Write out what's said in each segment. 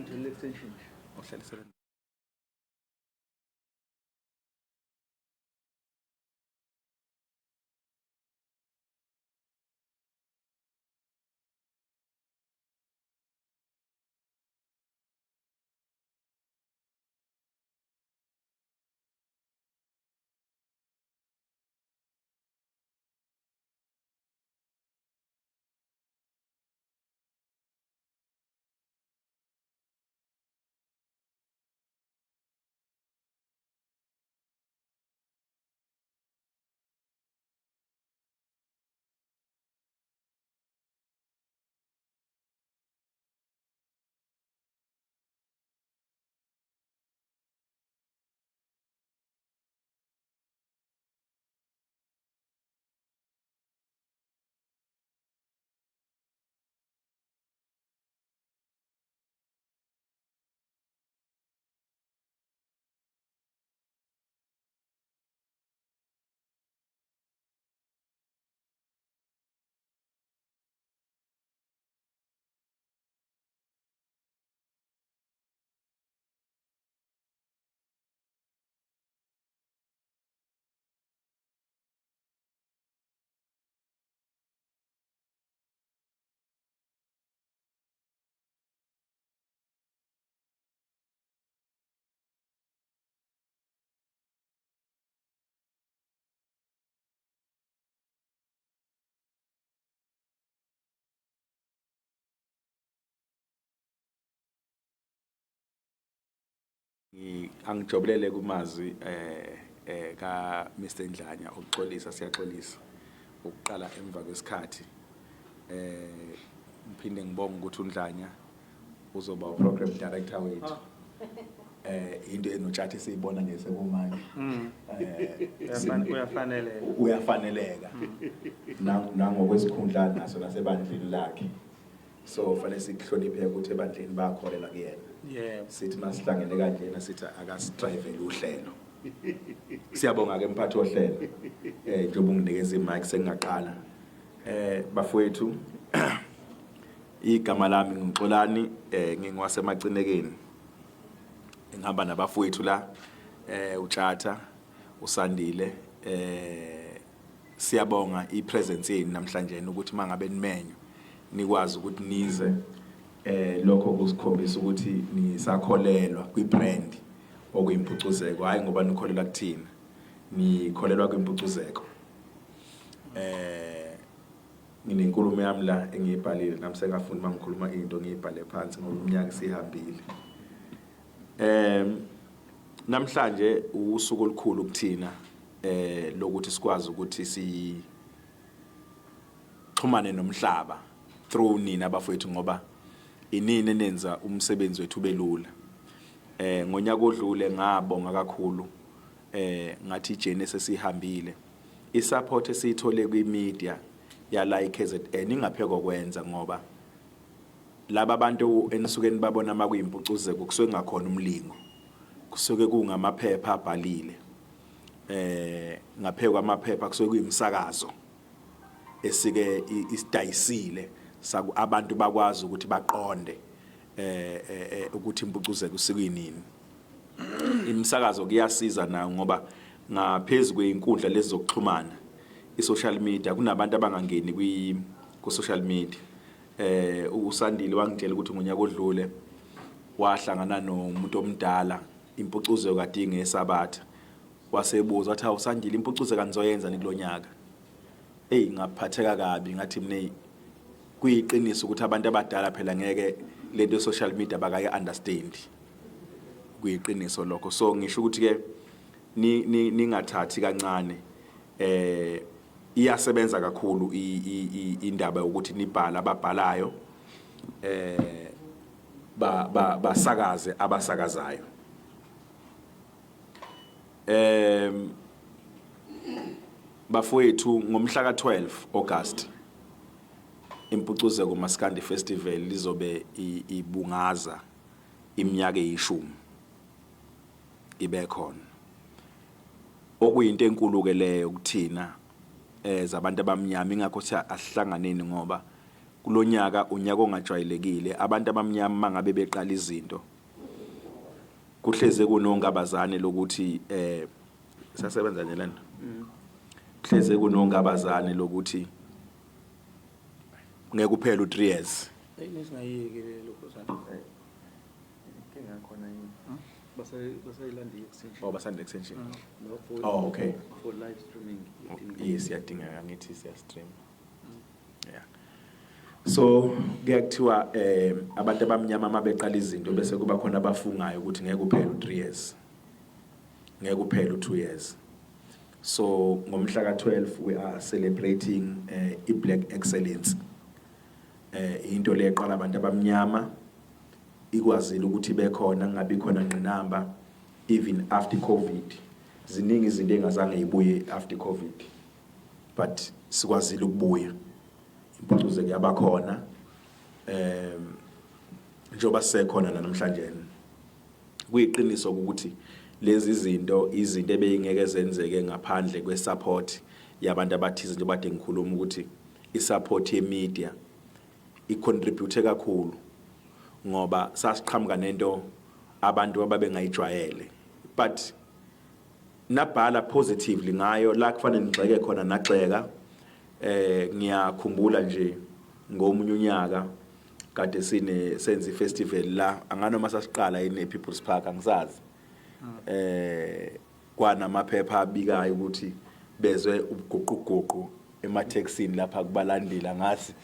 ngidlulile extension nje. Uhlalisele. Angijobulele kumazi ka Mr Ndlanya ukuxolisa siyaxolisa ukuqala emva kwesikhathi ngiphinde ngibonge ukuthi uNdlanya uzoba uprogram director wethu into enotshathi siyibona nje sekumanje uyafaneleka nangokwesikhundla naso nasebandleni lakhe so fanele sihloniphe ukuthi ebandleni bakholela kuyena sithi masihlangene kanjena sithi akasidrayivele uhlelo siyabonga ke mphathi ohlelo njengoba unginikeza imic sengaqala bafowethu igama lami ngixolani ngingwasemacinekeni ngihamba nabafowethu la uTshatha uSandile siyabonga ipresence yenu namhlanje ukuthi mangabe nimenyo nikwazi ukuthi nize lokho kusikhombisa ukuthi nisakholelwa kwibrand okuyimpucuzeko hayi ngoba nikholelwa kuthina nikholelwa kwimpucuzeko nginenkulumo yami la engiyibhalile nami sengafuni mangikhuluma into ngiyibhale phansi ngoba umnyaka sihambile namhlanje usuku olukhulu kuthina lokuthi sikwazi ukuthi sixhumane nomhlaba through nina abafowethu ngoba inini nenza umsebenzi wethu belula ngonyaka odlule ngabonga kakhulu ngathi ijene sesihambile isupport esithole kwimedia ya like ningapheko kwenza ngoba laba bantu enisuke nibabona makuyimpucuzeko kusuke ngakhona umlingo kusuke kungamaphepha abhalile ngapheko amaphepha kusuke kuyimsakazo esike isidayisile abantu bakwazi ukuthi baqonde ukuthi impucuzeko usikuyinini imsakazo kuyasiza na ngoba ngaphezulu kweinkundla lezi zokuxhumana i-social media kunabantu abangangeni ku social media uSandile wangitshela ukuthi ngonyaka odlule wahlangana nomuntu omdala impucuzeko kade ingesabatha wasebuza wathi uSandile impucuzeko anizoyenza nikulonyaka ngaphatheka kabi ngathi mina kuyiqiniso ukuthi abantu abadala phela ngeke lento social media bakayi understand kuyiqiniso lokho so ngisho ukuthi ke ningathathi kancane iyasebenza kakhulu indaba ukuthi nibhala ababhalayo basakaze abasakazayo bafowethu ngomhla ka12 August Impucuzeko Maskandi Festival lizobe ibungaza iminyaka eyishumi ibe khona okuyinto enkulu ke leyo kuthina zabantu abamnyama ingakhothi asihlanganeni ngoba kulonyaka unyaka ongajwayelekile abantu abamnyama mangabe beqala izinto kuhleze kunongabazane lokuthi sasebenza nje lana kuhleze kunongabazane lokuthi ngeke kuphela u3 years Nesingayeke lokho sana. Inkinga khona yini? Basayilanda extension. Oh, basanda extension. No, for, Oh, okay. For live streaming. Yes, yadingeka ngithi siya stream. Yeah. So kuyakuthiwa abantu abamnyama mabeqala izinto bese kuba khona abafungayo ukuthi ngeke kuphele u3 years. Ngeke kuphele u2 years. So ngomhla ka12 we are celebrating i-Black Excellence. Into leqala abantu abamnyama ikwazile ukuthi bekhona ngabe khona ngqinamba even after COVID. Ziningi izinto engazange ibuye after COVID. But sikwazile ukubuya. Impucuzeko yabakhona njoba sekhona namhlanje. Kuyiqiniso ukuthi lezi izinto ebeyingeke zenzeke ngaphandle kwesupport yabantu abathize nje bade ngikhuluma ukuthi isupport yemedia icontribute kakhulu ngoba sasiqhamuka nento abantu ababengayijwayele but nabhala positively ngayo la kufanele ngixeke khona naxeka ngiyakhumbula nje ngomunye unyaka kade senze festival la anganoma sasiqala ine People's Park angisazi kwanamaphepha abikayo ukuthi bezwe ubuguquguqu emathexini lapha kubalandela ngasi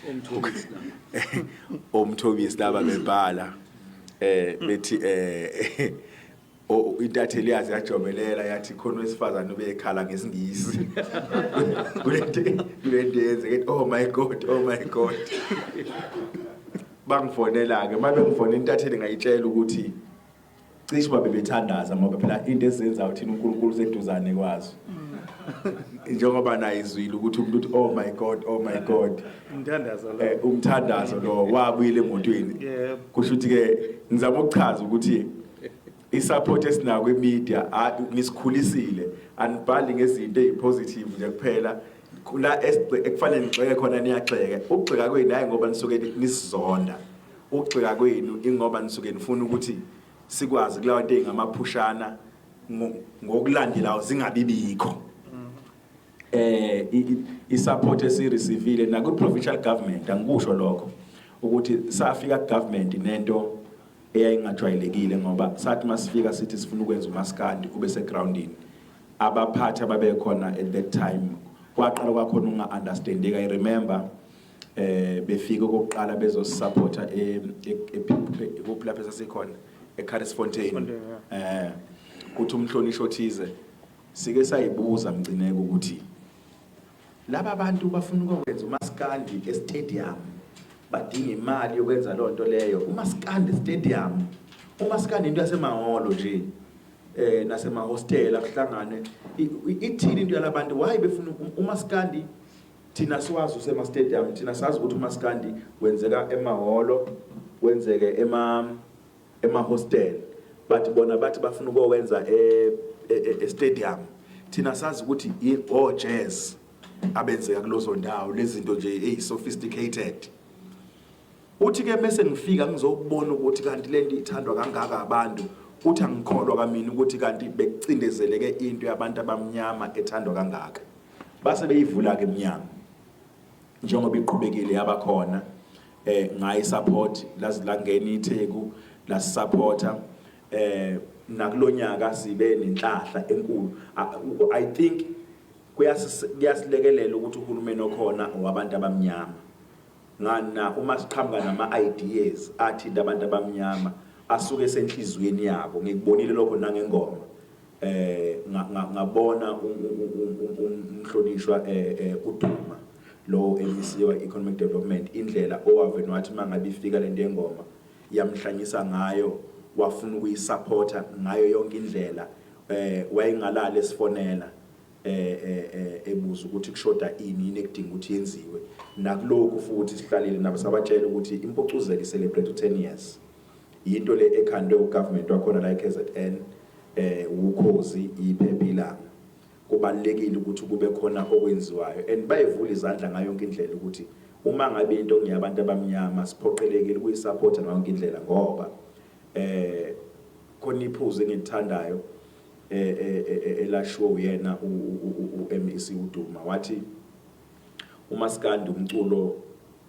omthobisi laba bebhala bethi intatheli yazi yajomelela yathi khona wesifazane ubekhala ngesingisi kulento yenzeke oh my god bangifonela ke mabe ngifona intatheli ngayitshela ukuthi cishe babe bethandaza ngoba phela into esenza uthina uNkulunkulu seduzane kwazo njengoba nayo izwile ukuthi umuntu uthi oh my god umthandazo lo wabuyile emotweni kusho ukuthi ke ngizama ukuchaza ukuthi isupport esinako emedia nisikhulisile anibhali ngezinto ezipositive nje kuphela kula ekufanele ngixeke khona niyaxeke ukugxeka kwenu hayi ngoba nisuke nisizonda ukugxeka kwenu ingoba nisuke nifuna ukuthi sikwazi kulawo into engamaphushana ngokulandelayo zingabibikho isupport esireceive na ku provincial government angikusho lokho ukuthi safika ku government nento eyayingajwayelekile ngoba sathi masifika sithi sifuna ukwenza umaskandi kube segroundini abaphathi ababekhona at that time kwaqala kwakhona unga-understandeka. I remember befika okokuqala bezosupporta lapha sasikhona eCarrisfontein kuthi umhlonishwa othize sike sayibuza mgcineko ukuthi laba abantu bafuna ukwenza umaskandi estadium badinga imali yokwenza lonto leyo umaskandi stadium umaskandi into yasemaholo nje nasemahostela kuhlangane ithini into yalabantu why befuna umaskandi thina siwazi usema stadium thina sazi ukuthi umaskandi wenzeka emaholo wenzeke emahostel but bona bathi bafuna ukwenza stadium thina sazi ukuthi jazz abenzeka kulozo ndawo lezi zinto nje sophisticated uthi ke bese ngifika ngizobona ukuthi kanti lento ithandwa kangaka abantu uthi angikholwa kamina ukuthi kanti bekucindezeleke into yabantu abamnyama ethandwa kangaka base beyivula ke eminyango njengoba iqhubekile yabakhona ngayi support lazilangena itheku la supporter nakulonyaka sibe nenhlahla enkulu I think kuyasilekelela ukuthi uhulumeni okhona wabantu abamnyama ngana uma siqhamuka nama-ideas athi abantu abamnyama asuke esenhlizweni yabo ngikubonile lokho nangengoma ngabona umhlonishwa uDuma lo MEC wa Economic Development indlela owaveni wathi mangabe ifika lento yengoma yamhlanyisa ngayo wafuna ukuyisupporta ngayo yonke indlela wayingalala esifonela ebuza ukuthi kushoda ini ekudinga ukuthi yenziwe nakuloko futhi sihlalile nabo sabatshela ukuthi Impucuzeko celebrate 10 years into le ekhandwe ugovernment wakhona la eKZN ukhozi iphepilanga kubalekile ukuthi kube khona okwenziwayo and bayivula izandla ngayo yonke indlela ukuthi uma ngabe into ngiyabantu abamnyama siphoqelekile ukuyisupport ngayonke indlela ngoba khona iphuzu engithandayo elashiwo uyena uMEC uDuma wathi uMaskandi umculo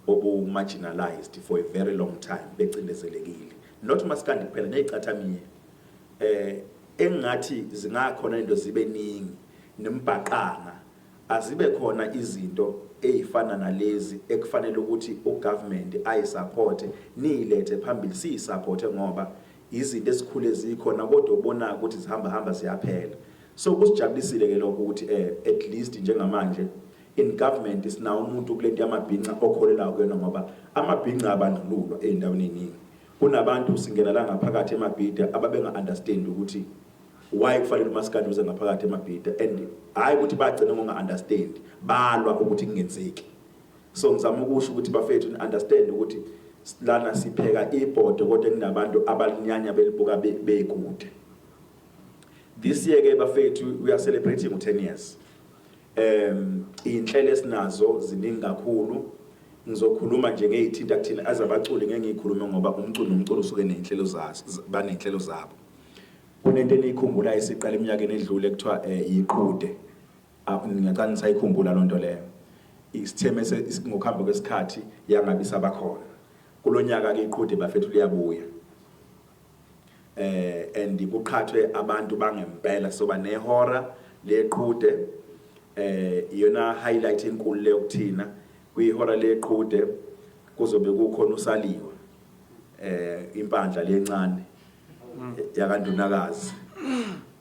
obu-marginalized for a very long time becindezelekile not uMaskandi kuphela nezicathamiye engathi zingakhona into zibe ningi nembhaqanga azibe khona izinto ezifana nalezi ekufanele ukuthi ugovernment ayisupport nilethe phambili siyisupport ngoba izinto esikhule zikhona kodwa ubona ukuthi zihamba ziyaphela so kusijabulisile ke lokho ukuthi at least njengamanje in government sinawo umuntu kulento yamabhinqa okholela kuyona ngoba amabhinqa abandlululwa endaweni eningi kunabantu singena la ngaphakathi emabhida ababenga understand ukuthi why kufanele uMaskandi uze ngaphakathi emabhida and hayi ukuthi bagcina ngo understand balwa ukuthi kungenzeki so ngizama ukusho ukuthi bafethu understand ukuthi lana sipheka ibhodo kodwa kunabantu abalinyanya belibuka bekude this year ke bafethu we are celebrating 10 years inhlelo esinazo ziningi kakhulu ngizokhuluma nje ngezithinta kuthina azabaculi ngeke ngikhulume ngoba umculo usuke nenhlelo zazo banenhlelo zabo kunento eniyikhumbula isiqala eminyakeni edlule kuthiwa Leqhude ngicela nisayikhumbula lonto leyo isitheme ngokuhamba kwesikhathi yangabi sabakhona kulonyaka ke Leqhude bafethu liyabuya and kuqhathwe abantu bangempela soba neHora Leqhude iyona highlight enkulu leyo kuthina kwiHora Leqhude kuzobe kukhona usaliwa impandla lencane yakandunakazi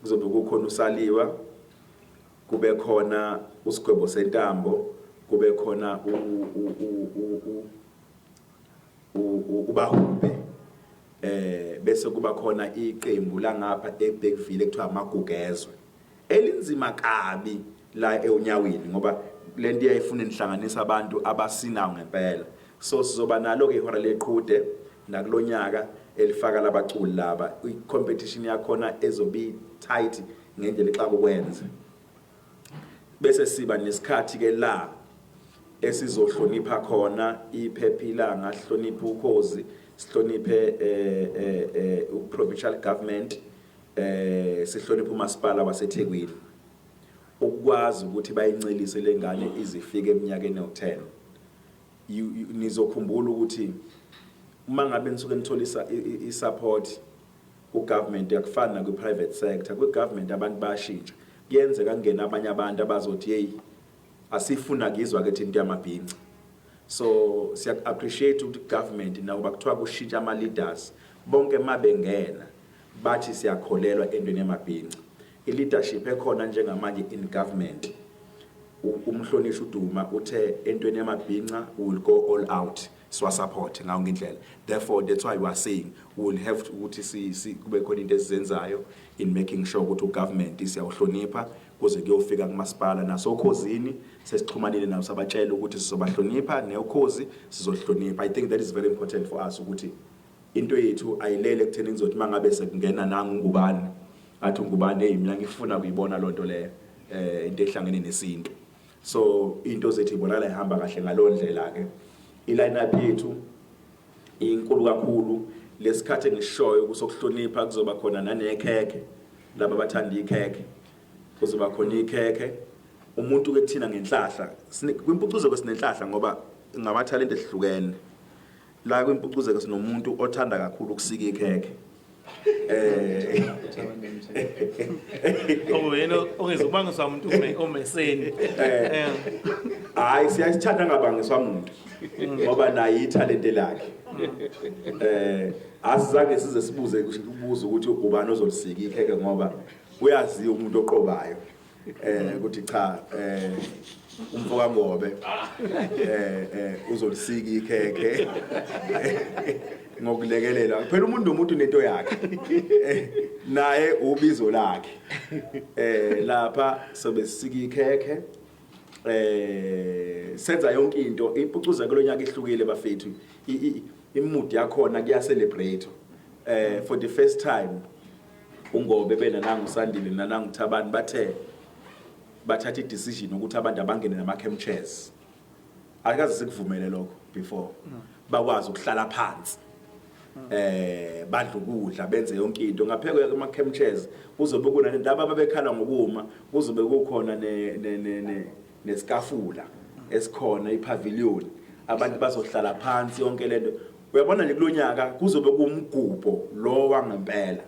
kuzobe kukhona usaliwa kube khona usigwebo sentambo kube khona ubahube bese kuba khona iqembu la ngapha eBackville ekuthiwa amagugezwe elinzima kabi la eunyaweni ngoba lento iyayifuna inhlanganisa abantu abasinayo ngempela so sizoba nalo ke iHora Leqhude nakulonyaka elifaka labaculi laba icompetition yakhona ezobe tight ngendlela exaka ukwenza bese siba nesikhathi ke la esizohlonipha khona iphephila ngahlonipha ukhozi sihloniphe provincial government sihlonipha umasipala waseThekwini ukwazi ukuthi bayincelise lengane izifike eminyakeni yo10 nizokhumbula ukuthi uma ngabe nisuke nitholisa isupport ugovernment yakufana ku private sector ku government abantu bayashintsha kuyenzeka kungena abanye abantu abazothi hey asifuna kizwa ke into yamabhinqa so siya appreciate ukuthi government nawo bakuthiwa kushintsha ama leaders bonke mabengena bathi siyakholelwa endweni yamabhinqa ileadership ekhona njengamanje in government umhlonishwa uDuma uthe entweni yamabhinqa will go all out so support ngawo ngindlela therefore that's why we are saying we will have to ukuthi kube khona into esizenzayo in making sure ukuthi ugovernment isiyawuhlonipha kuze kuyofika kumasipala nasokhosini sesixhumanile nawo sabatshela ukuthi sizobahlonipha neukhozi sizohlonipha I think that is very important for us ukuthi into yethu ayilele kutheni ngizothi mangabe sekungena nangu ngubani athi ngubani hey mina ngifuna kuyibona lonto leyo into ehlangene nesinto so into zethu ibonakala ihamba kahle ngalondlela ke iline up yethu inkulu kakhulu lesikhathi ngishoyo kusokuhlonipha kuzoba khona nanekhekhe laba abathanda ikhekhe kuzoba khona ikhekhe umuntu ke kuthina ngenhlahla kwimpucuzeko sinenhlahla ngoba ngamatalent ehlukene la kwimpucuzeko sinomuntu othanda kakhulu ukusika ikhekhe yena ongezubangisa umuntu omeseni hayi siyasithanda ngabangiswa umuntu ngoba nayi italent lakhe asizange size sibuze ukubuza ukuthi ubani ozolisika ikhekhe ngoba uyaziyo umuntu oqobayo ukuthi cha umfoka ngobe uzolisika ikhekhe ngokulekelela phela umuntu nento yakhe naye ubizo lakhe lapha sobe sisika ikhekhe senza yonke into impucuzeko lonyaka ihlukile bafethu imudi yakhona kuya celebrate for the first time ungobe bena nangu Sandile nanangu Thabani bathatha i decision ukuthi abantu abangene nama camp chairs akaze sikuvumele lokho before bakwazi ukuhlala phansi badla ukudla benze yonke into ngapheko ama chemtrails kuzobe kuna laba ababekhala ngokuma kuzobe kukhona nesikafula esikhona ipavilion abantu bazohlala phansi yonke lento uyabona nje kulonyaka kuzobe kumgubho lo wangempela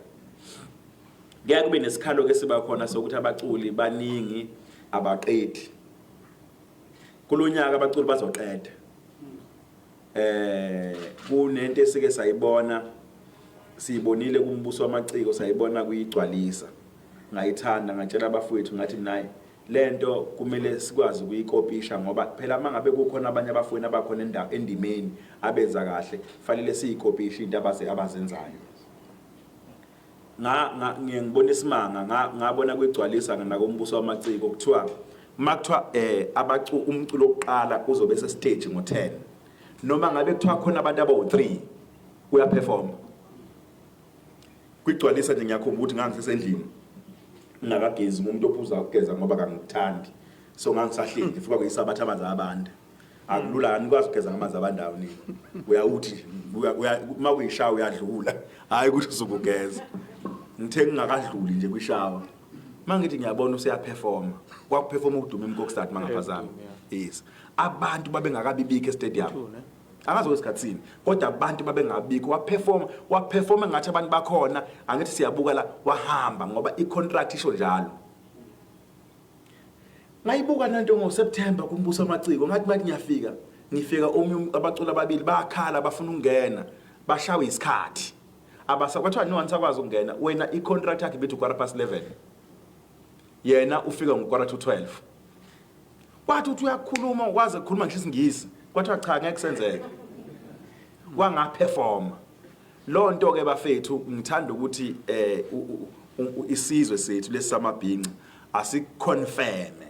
ngeke kube nesikhalo ke siba khona sokuthi abaculi baningi abaqedi kulonyaka abaculi bazoqeda kunento esike sayibona siyibonile kumbuso wamaciko sayibona kuyigcwalisa ngayithanda ngatshela abafowethu ngathi nayi lento kumele sikwazi ukuyikopisha ngoba phela mangabe kukhona abanye abafowethu abakhona endimeni abenza kahle fanele siyikopisha into abazenzayo ngiyangibona isimanga ngabona kuyigcwalisa nakumbuso wamaciko kuthiwa makuthiwa umculo oqala uzobe sestage ngo10 noma ngabe kuthiwa khona abantu abawu3 uyaperform kuyigcwalisa nje ngiyakhumbula ukuthi ngangisesendlini ngakagezi umuntu ophuza ukugeza ngoba kangithandi so ngangisahleli ngifika kuyisabatha amanzi abantu akulula anikwazi ukugeza ngamanzi abandawo nini uyawuthi uma kuyishawa uyadlula hayi ukuthi uzokugeza ngithe ngingakadluli nje kwishawa mangithi ngiyabona useyaperforma kwakuperforma ukuduma imkokstart mangaphazama yes abantu babengakabibikho estadium akazo esikhatsini kodwa abantu babengabikho waperforma ngathi abantu bakhona angithi siyabuka la wahamba ngoba icontract isho njalo ngayibuka nanto ngoSeptember kumbuso wamaciko ngathi ngifika abaculi ababili bakhala bafuna ukungena bashawe isikhathi abasakwathiwa no ansakwazi ukungena wena icontract yakhe bethu 11:15 yena ufika ngo12 wathi uthi uyakhuluma ukwazi ukukhuluma ngisingisi kwathiwa cha ngeke senzeke wangaperforma lo nto ke bafethu ngithanda ukuthi isizwe sethu lesamabhinqa asikonfirme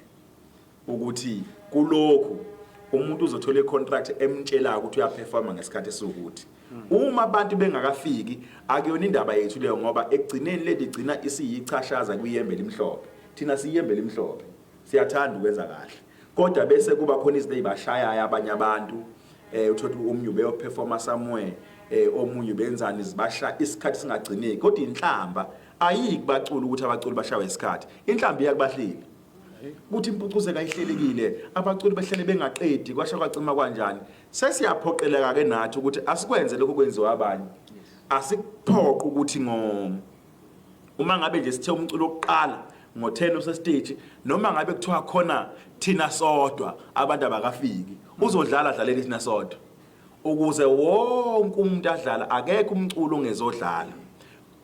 ukuthi kulokhu umuntu uzothola icontract emtshela ukuthi uyaperforma ngesikhathi sokuthi uma abantu bengakafiki akuyona indaba yethu leyo ngoba ekugcineni leli gcina isiyichashaza kuyembe limhlophe thina siyembe limhlophe siyathanda ukwenza kahle kodwa bese kuba khona izinto ezibashayayo abanye abantu uthothi umnyu beyoperforma somewhere omunye benzani zibasha isikhathi singagcineki kodwa inhlamba ayikubacula ukuthi abaculi bashawe isikhathi inhlamba iyakubahleli kuthi Impucuzeko ayihlelekile abaculi behlele bengaqedi kwasha kwacima kanjani sesiyaphoqeleka ke nathi ukuthi asikwenze lokho kwenziwa abanye asikuphoqa ukuthi uma ngabe nje sithe umculo oqala ngo10 usestage noma ngabe kuthiwa khona thina sodwa abantu abakafiki uzodlala dlalela thina sodwa ukuze wonke umuntu adlala akekho umculo ongezodlala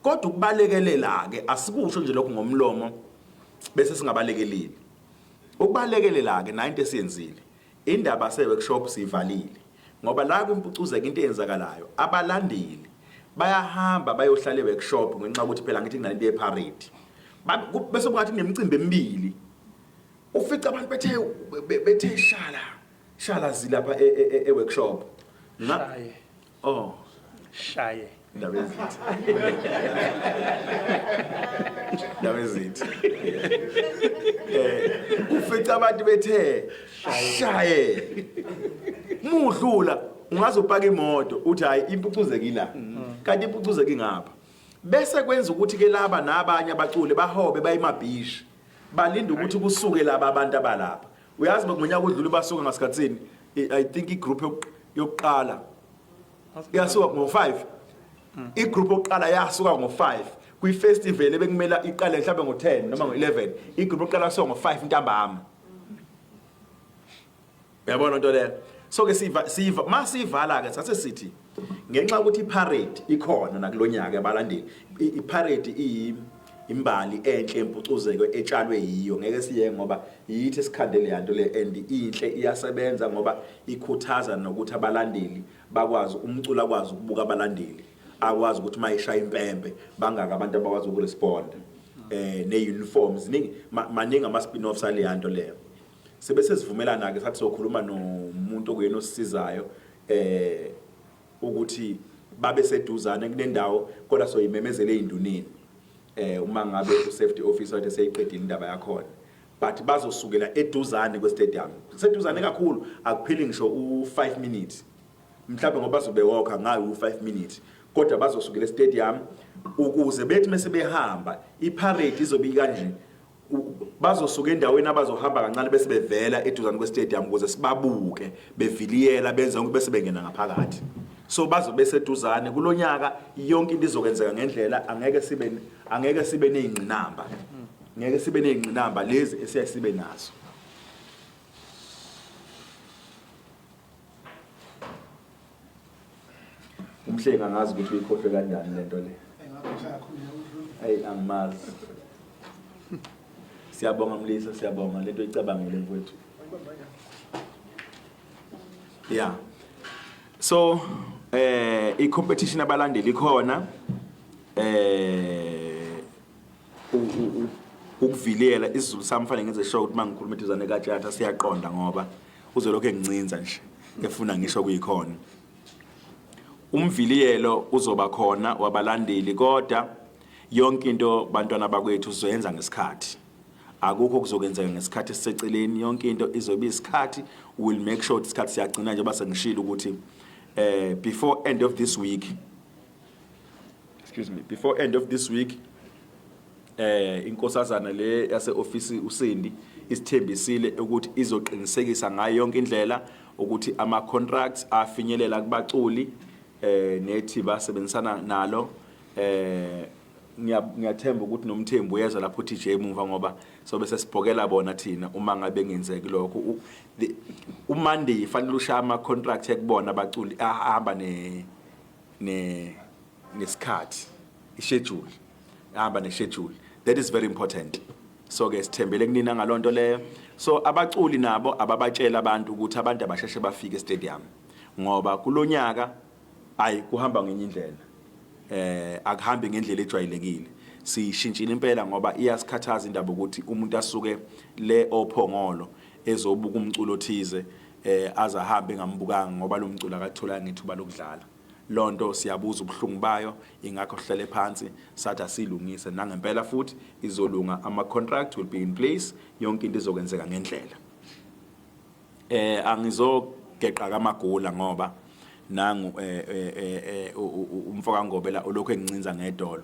kodwa ukubalekelela ke asikusho nje lokho ngomlomo bese singabalekeleli ukubalekelela ke nayo into esiyenzile indaba se-workshop sivalile ngoba la kwimpucuzeko into eyenzakalayo abalandeli bayahamba bayohlala e-workshop ngenxa ukuthi phela ngithi nginalento yeparade bese kungathi nemicimbi emibili ufica abantu bethe shala zilapha e-workshop shaye indaba ezithi ufica abantu bethe shaye mudlula ungazopaka imoto uthi hayi Impucuzeko ila kanti Impucuzeko ingapha bese kwenza ukuthi ke laba nabanye abaculi bahobe bayimabhishi balinda ukuthi kusuke laba abantu abalapha uyazi ngonyaka odlula basuka ngasikhatsini I think igroup yokuqala yasuka ngo5 igroup yokuqala yasuka ngo5 kwi-festival ebekumela iqale mhlawumbe ngo10 noma ngo11 igroup yokuqala yasuka ngo5 ntambama uyabona into leyo so ke masivala ke sase sithi ngenxa ukuthi iparade ikhona nakulonyaka abalandeli iparade imbali enhle Impucuzeko etshalwe yiyo ngeke siye ngoba yithi esikhandele yanto le and inhle iyasebenza ngoba ikhuthaza nokuthi abalandeli bakwazi umculo akwazi ukubuka abalandeli akwazi ukuthi mayishaya impembe bangaka abantu abakwazi ukurespond ne-uniforms maningi ama-spin-offs ale yanto leyo sebese sivumelana ke sathi sokhuluma nomuntu okuyena osisizayo ukuthi babe seduzane kunendawo kodwa soyimemezele ezinduneni uma ngabe u-safety officer wathi seyiqedile indaba yakhona but bazosukela eduzane kwestadium seduzane kakhulu akuphili ngisho u5 minutes mhlawumbe ngoba bazobe walka ngayo u5 minutes kodwa bazosukela estadium ukuze bethi mase behamba iparade izobe kanje bazosuka endaweni abazohamba kancane bese bevela eduzane kwestadium ukuze sibabuke beviliyela benze konke bese bengena ngaphakathi so bazobe seduzane kulonyaka yonke into izokwenzeka ngendlela angeke sibe nezingqinamba ngeke sibe nezingqinamba lezi esiyasibe nazo umhlenga ngazi ukuthi uyikhohlwe kanjani lento le hey angimazi siyabonga Mlisa siyabonga lento icabangile mfowethu yeah so i-competition abalandeli khona ukuvilela isiZulu sami fanele ngenze show ukuthi mangikhuluma eduzane kaTjatha siyaqonda ngoba uzolokho engincinza nje ngefuna ngisho kuyikhona umviliyelo uzoba khona wabalandeli kodwa yonke into bantwana bakwethu uzoyenza ngesikhathi akukho kuzokwenzeka ngesikhathi esiseceleni yonke into izobe isikhathi will make sure isikhathi siyagcina nje base ngishilo ukuthi before end of this week inkosazana le yase office uSindi isithembisile ukuthi izoqinisekisa ngayo yonke indlela ukuthi ama contracts afinyelela kubaculi nethi basebenzisana nalo ngiyathemba ukuthi nomthembu uyeza lapho uTJ emuva ngoba sobe sesibhokela bona thina uma ngabe ngenzeki lokho uMonday fanele ushaya ama contract ekubona abaculi ahamba nesikhathi ischedule ahamba neschedule that is very important so ke sithembele kunina ngalonto leyo so abaculi nabo ababatshela abantu ukuthi abantu abasheshe bafike estadium ngoba kulonyaka ayi kuhamba ngenye indlela akuhambi ngendlela ejwayelekile sishintshile impela ngoba iyasikhathaza indaba ukuthi umuntu asuke le ophongolo ezobuka umculo othize azahambe ngambukanga ngoba lo mculo akathola ngithuba lokudlala lonto siyabuza ubuhlungu bayo ingakho sihlele phansi sathi asilungise nangempela futhi izolunga ama contract will be in place yonke into izokwenzeka ngendlela angizogeqa kamagula ngoba nangu umfoka ngobela olokho engincinza ngedolo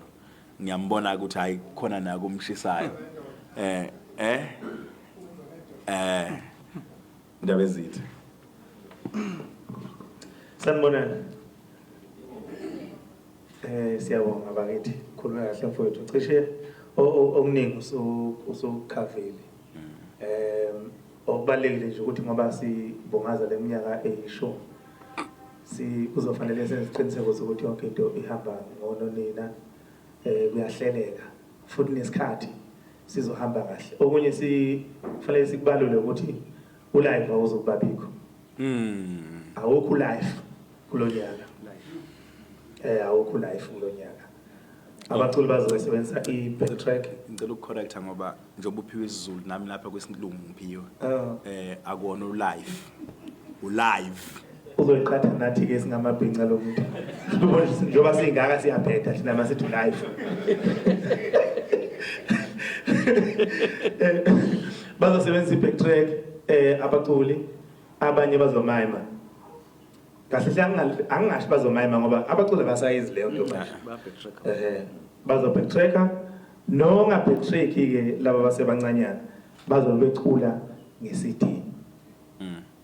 ngiyambona ukuthi hayi khona na kumshisayo indaba ezithe sanibonani siyabonga bakithi khuluma kahle mfowethu cishe okuningi usukhavile okubalekile nje ukuthi ngoba sibongaza leminyaka eyishumi kuzofanele senze isiqiniseko sokuthi yonke into ihamba ngononina kuyahleleka futhi nesikhathi sizohamba kahle okunye sifanele sikubalule ukuthi ulive awuzobabikho awukho live kulonyaka awukho live kulonyaka abaculi bazosebenzisa i-backtrack ngicela ukucorrecta ngoba njengoba uphiwe isiZulu nami lapha kwesilungu ngiphiwe akuona ulive uzoyiqhatha nathi ke singamabhinca lomuntu njengoba singaka siyaphetha thina masithi live bazosebenzisa i-backtrack abaculi abanye bazomayima kahle angingashi bazomayima ngoba abaculi basayizi leyo nto manje bazo-backtracka nonga-backtrack ke laba basebancanyana bazobecula nge-CD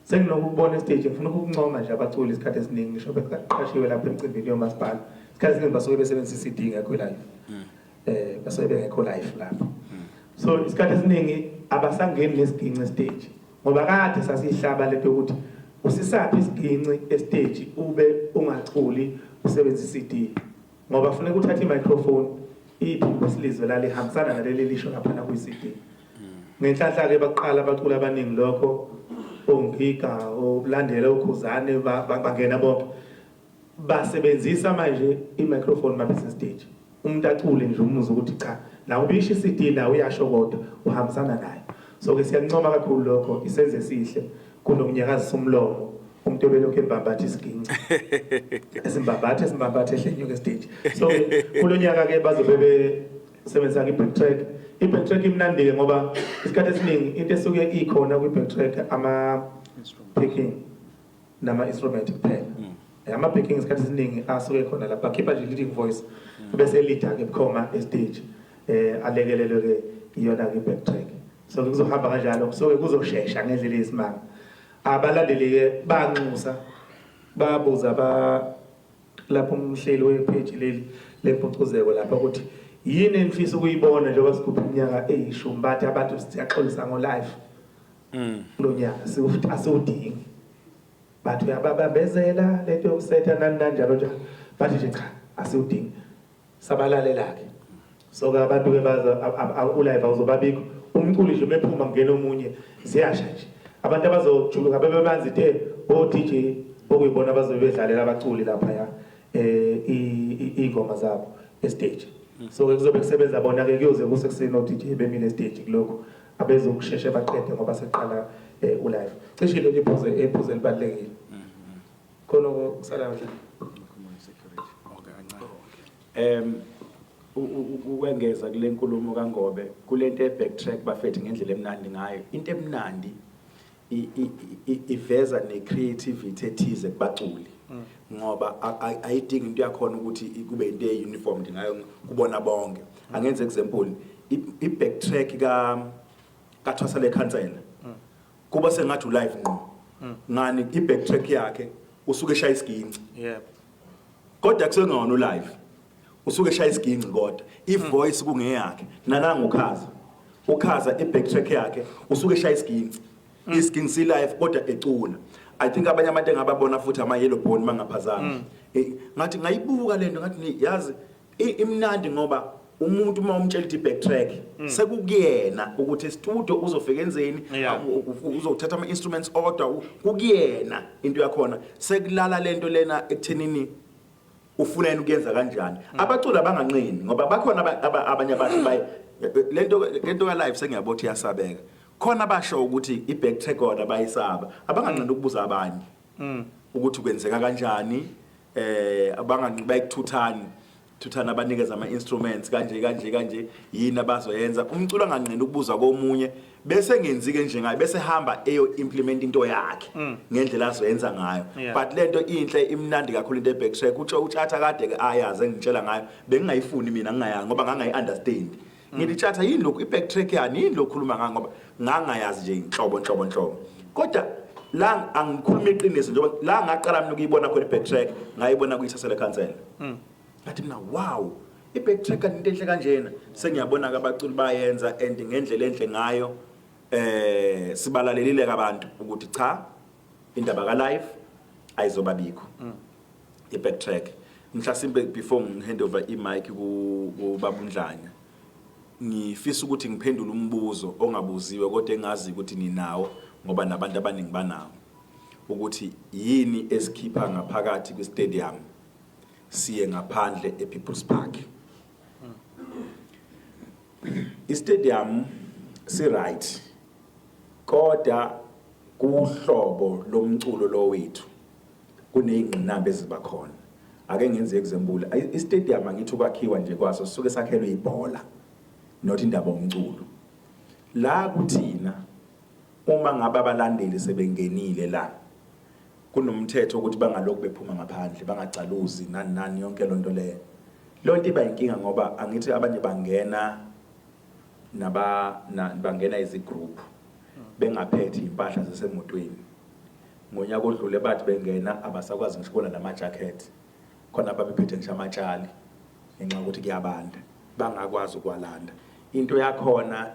senginokubona estage ngifuna ukuncoma nje abaculi isikhathi esiningi ngisho beqashiwe lapha emcimbini yomasipala isikhathi esiningi basuke besebenzisa i-CD ngekho live basuke bengekho live lapho so isikhathi esiningi abasangeni nesiginci stage ngoba kade sasihlaba lento ukuthi usisaphi isiginci estage ube ungaculi usebenzisa i-CD ngoba kufanele uthathe i-microphone iphimbo besilizwe la lihambisana naleli lisho lapha ku-CD ngenhlanhla ke baqala abaculi abaningi lokho ongiga olandela ukhuzane bangena bonke basebenzisa manje i-microphone mabese stage umuntu acule nje umuza ukuthi cha la ubisha i-CD la uyasho kodwa uhambisana naye so ke siyancoma kakhulu lokho isenze sihle kunomnyakazi somlomo umuntu obelokho embambatha isiginci esimbambatha ehlenyuka stage so kulonyaka ke bazobe sebenzisa i-backtrack i-backtrack imnandi ngoba isikhathi esiningi into esuke ikhona kwi-backtrack ama-picking nama-instrument kuphela. Ama-picking isikhathi esiningi asuke khona lapha akhipha nje leading voice bese leader-ke bukhoma estage alekelelwe-ke iyona-ke i-backtrack. So kuzohamba kanjalo so kuzoshesha ngendlela eyisimanga. Abalandeli-ke banxusa babuza lapho umhleli wepage leli leMpucuzeko lapha ukuthi yini enifisa ukuyibona njengoba sigubha iminyaka eyishumi bathi abantu siyaxolisa ngo-live kulo nyaka asiwudingi bathi uyababambezela lento yokusetha nani nanjalo njalo bathi nje cha asiwudingi sabalalela-ke so-ke abantu-ke baza ulive awuzobabikho umculi nje mephuma ngena omunye ziyasha nje abantu abazojuluka bebebanzi the o-DJ okuyibona abazobe bedlalela abaculi laphaya iy'ngoma zabo estage. So-ke kuzobe kusebenza bona-ke kuyoze kusekuseni o-DJ bemile estage kulokhu abezokusheshe baqede ngoba seqala ulive. Cishe leli iphuze elibalulekile. Khona kusala kahle. Ukwengeza kule nkulumo kaNgobe kulento e-backtrack bafethu ngendlela emnandi ngayo. Into emnandi iveza ne-creativity ethize kubaculi ngoba ayidingi into yakhona ukuthi kube into e-uniform ngayo kubona bonke. Angenza example i-backtrack kaThwasa leKhansela kuba sengathi live ngqo ngani i-backtrack yakhe usuke eshaya isiginci kodwa kusengona live usuke eshaya isiginci kodwa i-voice kungeyakhe nananga ukhaza i-backtrack yakhe usuke eshaya isiginci isiginci si live kodwa ecula. I think abanye abantu engababona futhi ama-yellow bone mangaphazami ngathi ngayibuka lento ngathi yazi imnandi ngoba umuntu uma umtshela ukuthi backtrack sekukuyena ukuthi studio uzofika enzeni uzothatha ama-instruments odwa kukuyena into yakhona sekulala lento lena ekuthenini ufuna yena ukuyenza kanjani. Abaculi abanganqini ngoba bakhona abanye abantu lento ka-live sengiyabona ukuthi iyasabeka khona basho ukuthi i-backtrack order bayisaba abanganqindi ukubuza abanye ukuthi kwenzeka kanjani abanganqindi bayikuthuthana abanikeza ama-instruments kanje yini abazoyenza umculo anganqindi ukubuza komunye bese ngenzike njengayo bese hamba implement into yakhe ngendlela azoyenza ngayo. But lento inhle imnandi kakhulu into e-backtrack utshatha kade ke ayazi engitshela ngayo bengingayifuni mina ngingayazi ngoba ngangayi-understand ngithi chatha yini lokhu i-backtrack yani yini lokhu khuluma ngako ngoba ngangayazi nje inhlobo kodwa la angikhuluma iqiniso njengoba la ngaqala mina ukuyibona khona i-backtrack ngayibona kuyithasela Khansela ngathi mina wow i-backtrack into enhle kanjena sengiyabona ke abaculi bayenza and ngendlela enhle ngayo sibalalelile abantu ukuthi cha indaba ka-live ayizobabikho i-backtrack. Mhlasimbe before ngihand over i-mic kubabundlanya ngifisa ukuthi ngiphendule umbuzo ongabuziwe kodwa engazi ukuthi ninawo ngoba nabantu abaningi banawo ukuthi yini esikhipha ngaphakathi kwi-stadium siye ngaphandle e-People's Park. I-stadium si-right kodwa kuhlobo lomculo lo wethu kuneyingqinamba eziba khona. Ake ngenze example i-stadium angithi ukwakhiwa nje kwaso sisuke sakhelwe ibhola not indaba yomculo la kuthina uma ngabe abalandeli sebengenile la kunomthetho ukuthi bangalokhu bephuma ngaphandle bangacaluzi nani yonke lonto leyo lonto iba inkinga ngoba angithi abanye bangena bangena izigroup bengaphethe impahla zasemotweni ngonyaka odlule bathi bengena abasakwazi ngishibona nama-jacket khona babephethe ngisho amatshali ngenxa ukuthi kuyabanda bangakwazi ukwalanda into yakhona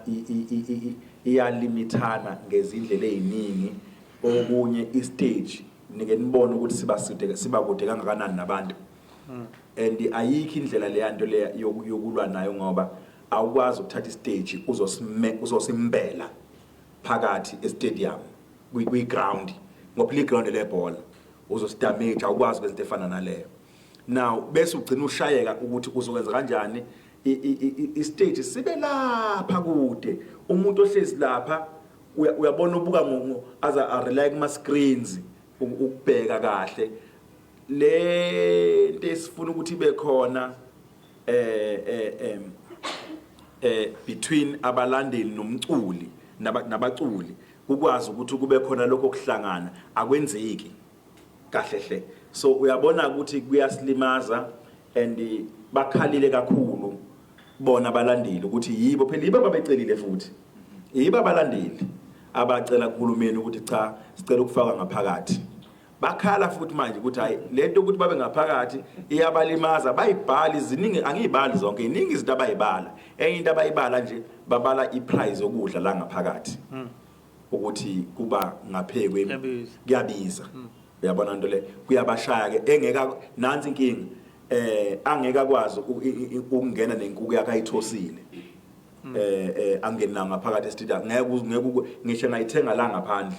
iyalimithana ngezindlela eziningi okunye istage nike nibone ukuthi siba kude kangakanani nabantu and ayikho indlela leyanto le yokulwa nayo ngoba awukwazi ukuthatha istage uzosimbela phakathi e-stadium kwi-ground ngoba i-ground lebhola uzosdamage awukwazi ukwenza into efana naleyo. Now bese ugcina ushayeka ukuthi uzokwenza kanjani i-stage sibe lapha kude umuntu ohlezi lapha uyabona ubuka a rely kuma-screens ukubheka kahle le nto esifuna ukuthi ibe khona between abalandeli nomculi nabaculi ukwazi ukuthi kube khona lokho kuhlangana akwenzeki kahlehle. So uyabona ukuthi kuyasilimaza and bakhalile kakhulu bona abalandeli ukuthi yibo phela yibo ababecelile futhi yibo abalandeli abacela kuhulumeni ukuthi cha sicela ukufaka ngaphakathi. Bakhala futhi manje ukuthi hayi lento ukuthi babe ngaphakathi iyabalimaza bayibhali ziningi angiyibali zonke iningi izinto abayibala enye into abayibala nje babala iprice yokudla la ngaphakathi ukuthi kuba ngaphekwe kuyabiza. Uyabona into le kuyabashaya ke engeka nansi inkingi angeka kwazi ukungena nenkuku yakhe ayithosile angena ngaphakathi esitida ngeke ngisho ngayithenga la ngaphandle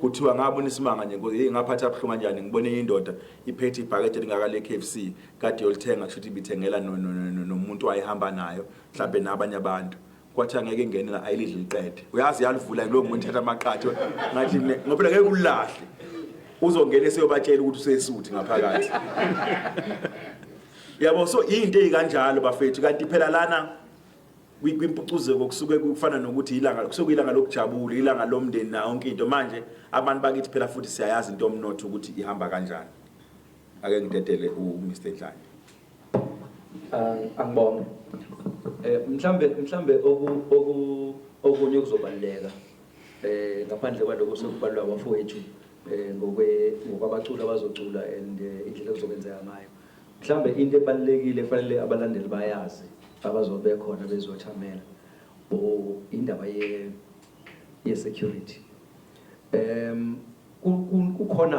kuthiwa ngabona isimanga nje ngoba ngaphatha abhlungu kanjani ngibone indoda iphethe ibhakede lingaka le KFC kade yolithenga kusho ukuthi ibithengela nomuntu wayehamba nayo mhlawumbe nabanye abantu kwathi angeke ingene ayilidle liqede uyazi yalivula lo muntu ethatha amaqatho ngathi ngoba ngeke ulahle uzongena seyobatshela ukuthi usesuthi ngaphakathi. Yabo so into ezikanjalo bafethu kanti phela lana kwimpucuzeko kusuke kufana nokuthi ilanga kusuke ilanga lokujabula ilanga lomndeni na yonke into manje abantu bakithi phela futhi siyayazi into omnotho ukuthi ihamba kanjani. Ake ngidedele uMr Dlani. Angibonge. Mhlambe okunye kuzobaleka ngaphandle kwaloko sokubalwa abafowethu ngokwabaculi abazocula and indlela kuzokwenzeka ngayo. Mhlambe into ebalekile efanele abalandeli bayazi abazobe khona bezothamela indaba ye security. Kukhona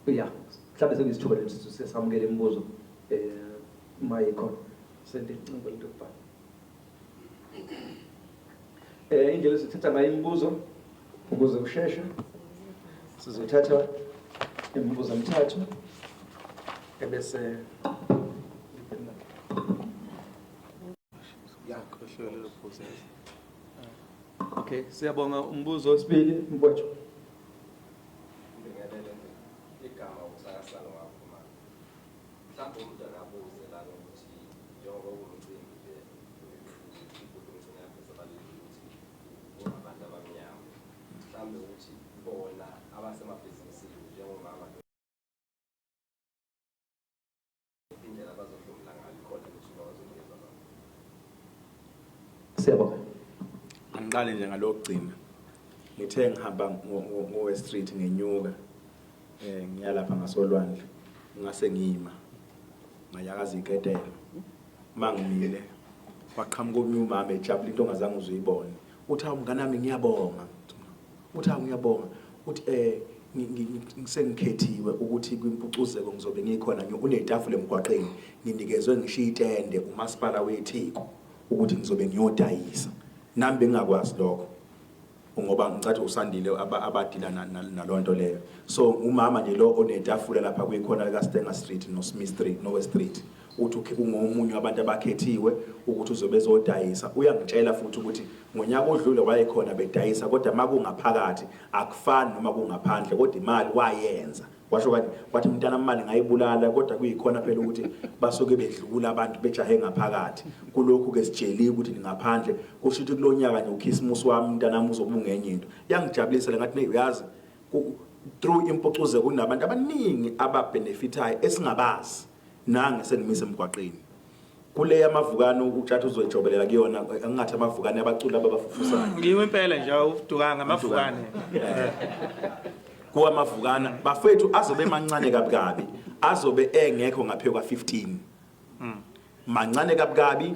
yeah, mhlawumbe sengisithuba sesamukela imibuzo mayikhona sendicinga into yokubhala indlela sithatha ngayo imibuzo ukuze kusheshe sizothatha imibuzo emithathu ebese okay siyabonga umbuzo wesibili mfowethu. Siyabonga. Angiqale nje ngalokugcina. Ngithe ngihamba ngo street ngenyuka ngiyalapha ngasolwandle ngase ngiyima ngayakaza iketelo mangimile waqhamuka umama ejabula into ongazange uzuyibone uthi awumngane nami ngiyabonga uthi ngiyabonga uthi ngisengikhethiwe ukuthi kwimpucuzeko ngizobe ngikhona unetafula emgwaqeni nginikezwe ngishiya itende umasipala wethiko ukuthi ngizobe ngiyodayisa nami bengakwazi lokho ngoba ngicathi usandile abadila nalonto leyo. So umama nje lo onetafula lapha kuyikhona la Stenga Street no Smith Street no West Street uthi ungomunye wabantu abakhethiwe ukuthi uzobe ezodayisa. Uyangitshela futhi ukuthi ngonyaka odlule wayekhona bedayisa kodwa makungaphakathi akufani noma kungaphandle kodwa imali wayenza. Washo wathi umntana imali ngayibulala kodwa kuyikhona phela ukuthi basuke bedlula abantu bejahe ngaphakathi kulokhu ke sijeli ukuthi ngaphandle kusho ukuthi kulonyaka nje uChristmas wami umntana wami uzobungenye into yangijabulisa ngathi uyazi through impucuzeko kunabantu abaningi ababenefitayo esingabazi nange sengimise emgwaqeni kule yamavukano utshatha uzoyijobelela kuyona angathi amavukane abaculi ababafufusayo ngiwe impela nje udukanga amavukane kuwamavukana bafethu azobe mancane kabi azobe engekho ngaphe kwa 15 mancane kabi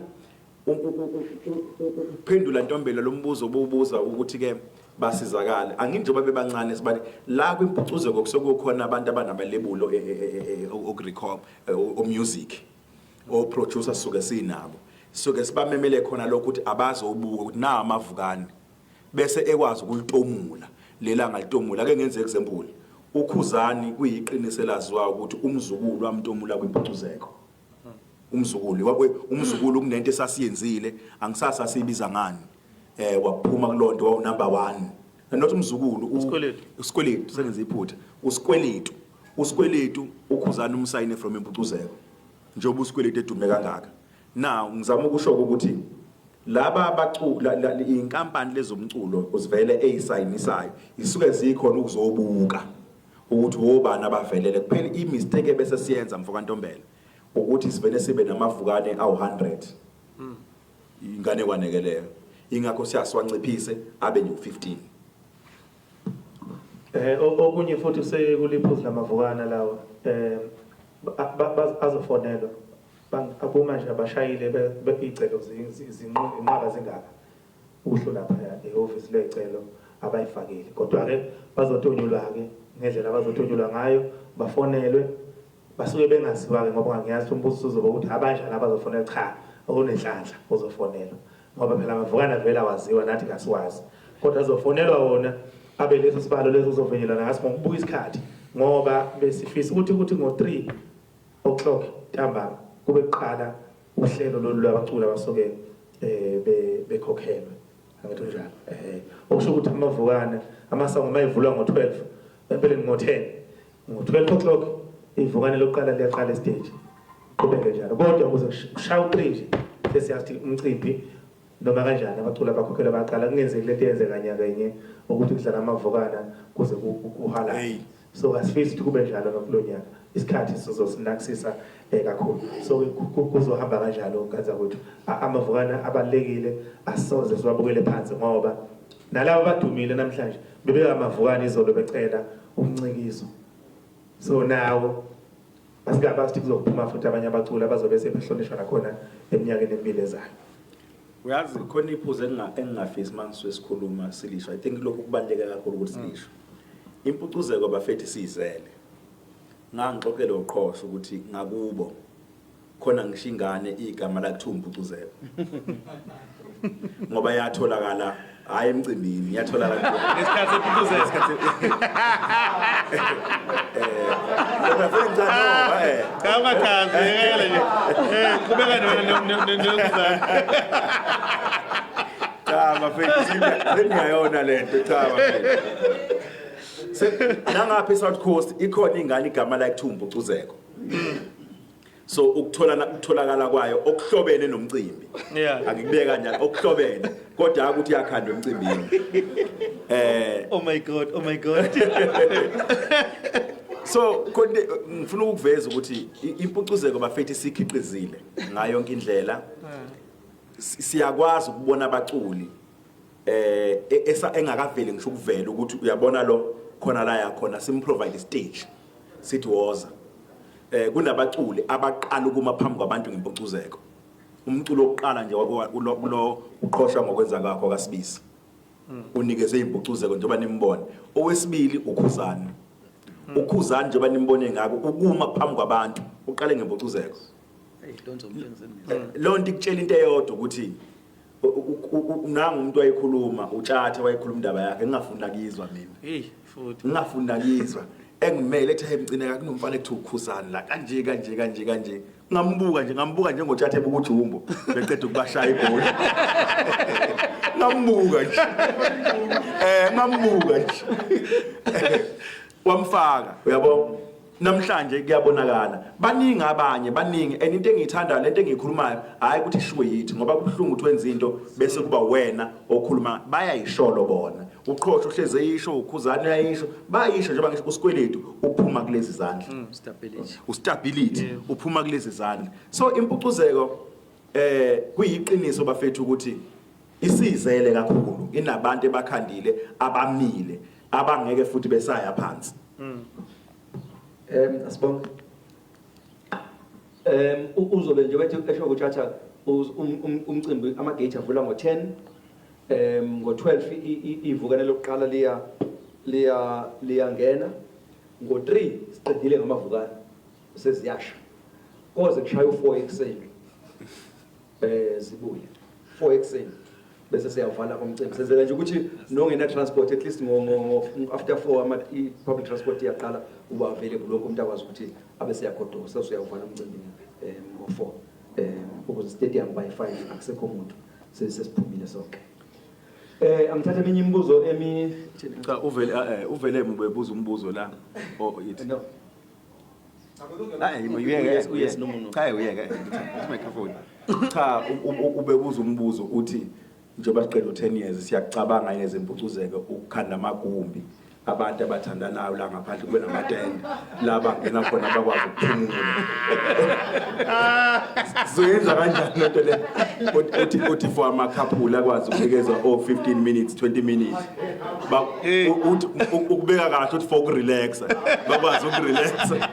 uphendula Ntombela lombuzo obubuza ukuthi ke basizakala anginjoba bebancane sibani la kwimpucuzeko kusokukhona abantu abanabalebulo okurecord music o producers suke sinabo suke sibamemele khona lokho ukuthi abazobuka ukuthi na amavukane bese ekwazi ukulitomula lelanga litomula ake ngenze example ukhuzani kuyiqiniso laziwa ukuthi umzukulu wamtomula kwimpucuzeko umzukulu kunento esasiyenzile angisasa sibiza ngani waphuma kulonto wawu number 1 not umzukulu usikweletu sengenza iphutha usikweletu ukhuzana umsayine from Impucuzeko njengoba usikweletu edume kangaka now ngizama ukusho ukuthi laba abacula inkampani lezomculo uzivele eyisayinisayo isuke zikhona ukuzobuka ukuthi obani abavelele kuphela imistake bese siyenza mfoka Ntombela ukuthi sivele sibe namavukane awu100 ingane kwanekeleyo ingakho siyaswanciphise abe nyu15 okunye futhi sekuliphuzu lamavukana lawo azofonelwa abomanje abashayile beicelo zinqaba zingaka uhlula lapha ehhovisi lecelo abayifakile kodwa ke bazotonyulwa ke ngendlela abazotonyulwa ngayo bafonelwe basuke bengaziwa ke ngoba ngiyazi umbuzo uzoba ukuthi abanjani abazofonela cha okunenhlanhla uzofonelwa ngoba phela amavukana vela waziwa nathi kasiwazi kodwa azofonelwa wona abe leso sibalo leso uzovenyelana ngaso ngokubuka isikhathi ngoba besifisa ukuthi ngo3 o'clock ntambama kube kuqala uhlelo lolu lwabaculi abasuke bekhokhelwe angithi njalo okusho ukuthi amavukana amasango mayivulwa ngo12 empeleni ngo12 o'clock ivukane lokuqala liyaqala estage kubeke njalo kodwa ukuze kushaya u3 nje sesiyathi umcimbi noma kanjani abaculi abakhokhelwa baqala kungenzeki lento yenze kanyaka yenye ukuthi kudlala amavukana kuze kuhala so asifisi kube njalo nokulonyaka isikhathi sizosinakisisa kakhulu so kuzohamba kanjalo ngaza ukuthi amavukana abalekile asoze siwabukele phansi ngoba nalabo badumile namhlanje bebeka amavukana izolo becela umncikizo so nawo asigaba sithi kuzophuma futhi abanye abaculi abazobe sebehlonishwa nakhona eminyakeni emibili ezayo uyazi khona iphuze engingafisi mangisiwe sikhuluma silisho I think lokhu kubaluleke kakhulu ukuthi silisho Impucuzeko bafethi sizele ngangixoxele uqhosho ukuthi ngakubo khona ngishingane igama la kuthiwa Impucuzeko ngoba yatholakala hayi emcimbini yatholakala ngesikhathi Impucuzeko ngoba fenza no kama khanzi ngeke nje kubeka nokuzana cha bafethi sengiyayona lento cha nangapha eSouth Coast ikhona ingane igama la kuthiwa Impucuzeko so ukutholakala kwayo okuhlobene nomcimbi angikubeka kanjani okuhlobene kodwa ukuthi yakhandwa emcimbini oh my god so konke ngifuna ukuveza ukuthi Impucuzeko bafethi sikhiqizile ngayo yonke indlela siyakwazi ukubona abaculi engakaveli ngisho ukuvela ukuthi uyabona lo khona la yakhona simprovide stage sithi woza kunabaculi abaqala ukuma phambi kwabantu ngeMpucuzeko umculo oqala nje lo uqhosha ngokwenza ngakho kaSibisi unikeze Impucuzeko njengoba nimbona owesibili ukhuzani ukhuzani njengoba nimbone ngako ukuma phambi kwabantu uqale ngeMpucuzeko lo nto ikutshela into eyodwa ukuthi nanga umuntu wayekhuluma utshatha wayekhuluma indaba yakhe ngingafunda kizwa mina futhi ngingafunda kizwa engimele ethi emgcine kunomfana ekuthiwa ukhuzani la kanje ngambuka nje ngotshatha ebukujumbo becede ukubashaya ibhola ngambuka nje wamfaka uyabona namhlanje kuyabonakala baningi and into engiyithanda lento engiyikhulumayo hayi ukuthi ishiwe yithi ngoba kubhlungu ukuthi wenza into bese kuba wena okhuluma bayayisholo bona uqhosho hleze yisho ukhuzani yayisho bayisho njengoba ngisho usikweletu uphuma kulezi zandla ustability uphuma kulezi zandla so Impucuzeko kuyiqiniso bafethu ukuthi isizele kakhulu inabantu ebakhandile abamile abangeke futhi besaya phansi. Asibonge. Uzobe nje wethu esho ukuthatha umcimbi amagate avula ngo-10 ngo-12 ivukane lokuqala liyangena ngo-3 siqedile ngamavukane seziyasha koze kushaya u4 ekseni zibuye 4 ekseni bese siyavala komcimbi senzela nje ukuthi nongena transport at least after 4 i-public transport iyaqala uba available lokho umuntu akwazi ukuthi abe siyagodoka sesiyavala umcimbi ngo-4 ukuze stadium by 5 akusekho umuntu sesiphumile sonke. Angithatha eminye imibuzo Cha uvele bebuza umbuzo la yithi. No. Yes no. Cha uyeke microphone. Cha ubebuza umbuzo uthi njengoba siqeda 10 years siyacabanga yeze Impucuzeko ukukhanda amagumbi abantu abathandanayo la ngaphandle kube namatende laba ngena khona bakwazi ukuphumula. Soyenza kanjani lento le uthi for amakhaphula akwazi ukunikeza 15 minutes 20 minutes ukubeka kahle uthi for ukurelaxa bakwazi ukurelaxa.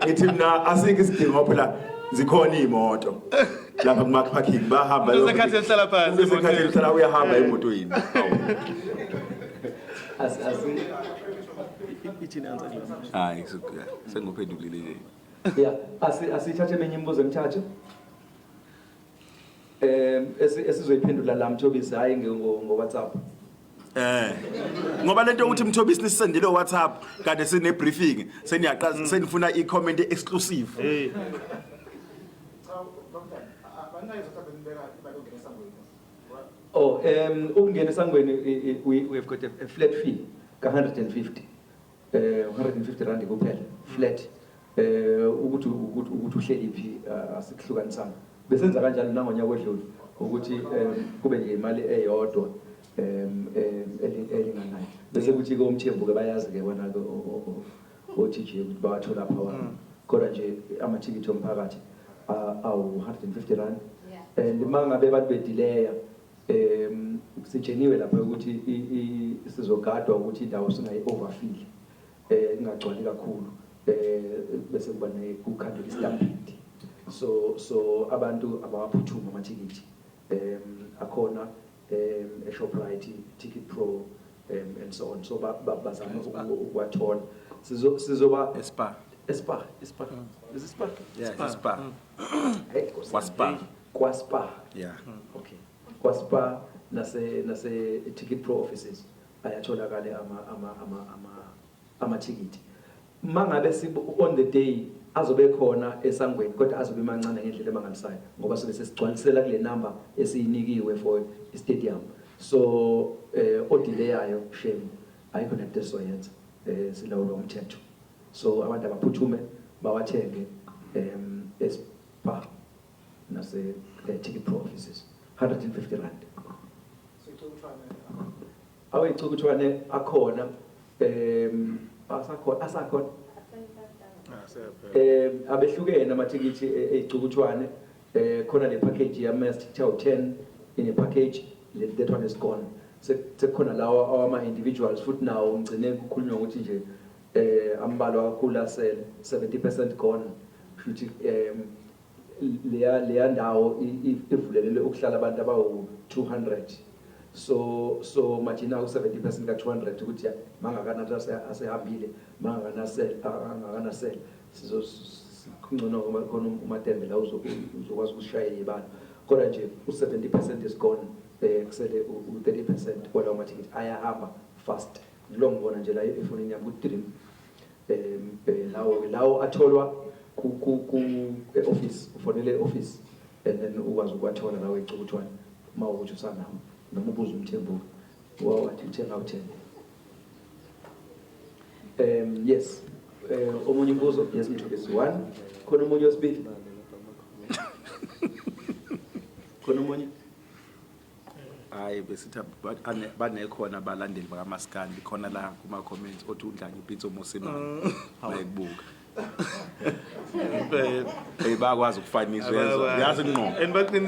Ithi mina asike isidingo phela zikhona imoto lapha kuma parking bahamba Isikhathi esihlala phansi isikhathi esihlala uyahamba emotweni. Hayi sengophendulile. Yeah, asithathe eminye imibuzo emithathu. Esizoyiphendula la Mthobisi hayi ngo WhatsApp. Ngoba lento ukuthi Mthobisi nisendele WhatsApp kade sine briefing seniyaqala senifuna i-comment exclusive. Oh, ukungena esangweni we have got a flat fee ka 150. 150 rand kuphela flat. Ukuthi uhleli phi asikuhlukanisana. Besenza kanjalo nangonyaka odlule ukuthi kube nje imali eyodwa elinganayo. Bese kuthi ke umthembu ke bayazi ke bona ke othi nje ukuthi bawathola phawa. Kodwa nje amathikithi omphakathi awu 150 rand. And mangabe bathi bedileya sitsheniwe lapha ukuthi sizogadwa ukuthi indawo singayi overfill ingagcwali kakhulu bese kuba nekukhandwa istampede so abantu abawaphuthuma amathikithi akhona eShoprite Ticket Pro and so on so bazama ukwathola sizoba Spa is it Spa? Yeah, Spa. Kwaspa. Yeah. Okay. Kwaspa nase Ticket Pro offices ayatholakala ama ticket. Mangabe on the day azobe khona esangweni kodwa azobe mancane ngendlela emangalisayo ngoba sobe sesigcwalisela kule number esiyinikiwe for stadium. So odileyayo shame ayikho nento esizoyenza silawula umthetho. So abantu abaphuthume bawathenge Spa nase Ticket Pro offices 150 rand. Awechukutwane akhona asakhona abehlukene amathikithi echukutwane khona le package yama-stick 10 in a package that one is gone sekukhona lawa ama individuals futhi nawo ngcine kukhulunywa ukuthi nje ambalwa kakhulu asel 70% gone futhi leya ndawo ivulelele ukuhlala abantu abawu 200 so majina u70% ka 200 ukuthi mangakana asehambile mangakana sizokungcono ngoba khona umatende la uzokwazi ukushaya ibala kodwa nje u70% is gone kusele u30% kwalawo mathikithi ayahamba fast lo ngibona nje la efonini yami ku-dream lawo atholwa ku office ufonele office and then ukwazi ukwathola lawo ecukutshwane mawukuthi usanami noma ubuza umthembu wathi uthenga u10 yes omunye umbuzo yes Mthobisi 1 khona omunye wesibili khona omunye hayi besitha banekhona abalandeli bakaMaskandi khona la kuma comments othi undlanye uPitso Mosima bayibuka bayakwazi ukufanisa yazi ngqo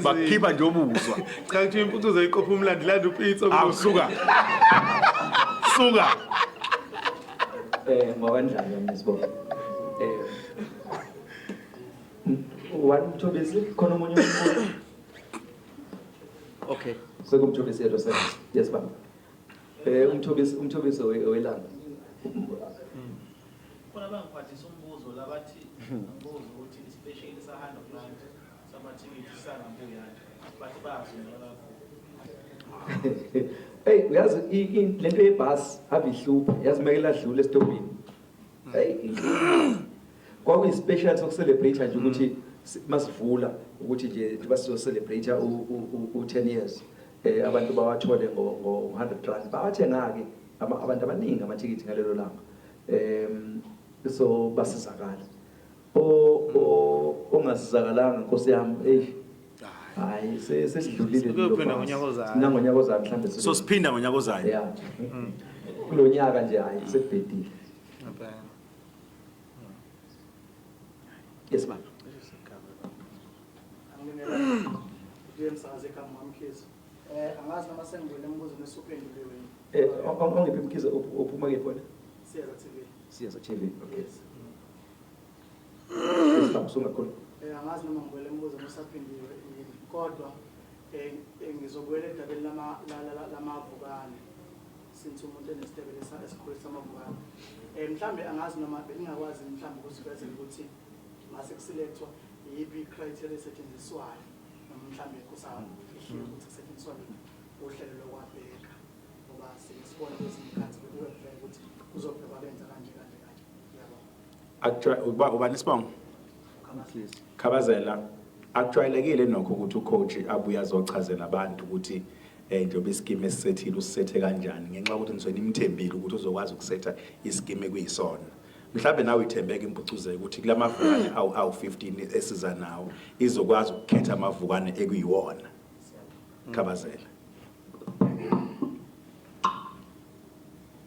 bakhipha nje obuzwa cha kuthi Impucuzeko iqopha umlandi landa uPitso awusuka Ngwakanjani yami sibonga. One Mthobisi khona omunye umuntu. Okay. Sekumthobisi yedwa sasa. Yes baba. Umthobisi welanga. Khona bangiphathisa umbuzo labathi ngibuza ukuthi especially sa-100 rand samathikithi sangambuyana bathi bayazungela lapho. Hey, uyazi lento yebhasi ave ihlupha yazimekela adlule esitobhini. Hey. Kwakuyi-special sokucelebrate nje ukuthi masivula ukuthi nje basizo celebrate u10 years. Abantu bawathole ngo100 rand. Bawathenga-ke abantu abaningi amathikithi ngalelo langa. So basizakala. Ongasizakalanga Nkosi yami, hayi sesidlulile Kuyophinda ngonyaka ozayo. Ngonyaka ozayo mhlambe. So siphinda ngonyaka ozayo. Yeah. Kulo nyaka nje hayi sekubhedile. Yes ma'am. Ngiyemsaze ekhaya mamkhizo. Angazi noma sengibuyele embuzo nesuphenduliwe. Ongiphi Mkhize uphuma ke khona? Siyaza TV. Siyaza TV. Okay. Stop sungakhona. Angazi noma ngibuyele embuzo nesaphenduliwe kodwa ngizobuyela edabeni lamavukane since umuntu enesitebele esikhulu samavukane. Mhlambe angazi noma bengingakwazi mhlambe ukusivezela ukuthi mase kuselethwa yipi criteria esetshenziswayo noma mhlambe kusahamba ihlelo ukuthi kusetshenziswa uhlelo lokwabheka ngoba sisibona kwezinkathi bekuvela ukuthi kuzophekwa benza kanje. Actually ubani sibongo? Khabazela. Actualekile nokho ukuthi ucoach abuya azochazela abantu ukuthi njengoba iskeme esisethile usisethe kanjani ngenxa ukuthi nizweni imthembile ukuthi uzokwazi ukusetha iskeme kuyisona. Mhlawumbe nawe ithembeke Impucuzeko ukuthi kulamavukane awu15 esiza nawo izokwazi ukukhetha amavukane ekuyiwona. Khabazela.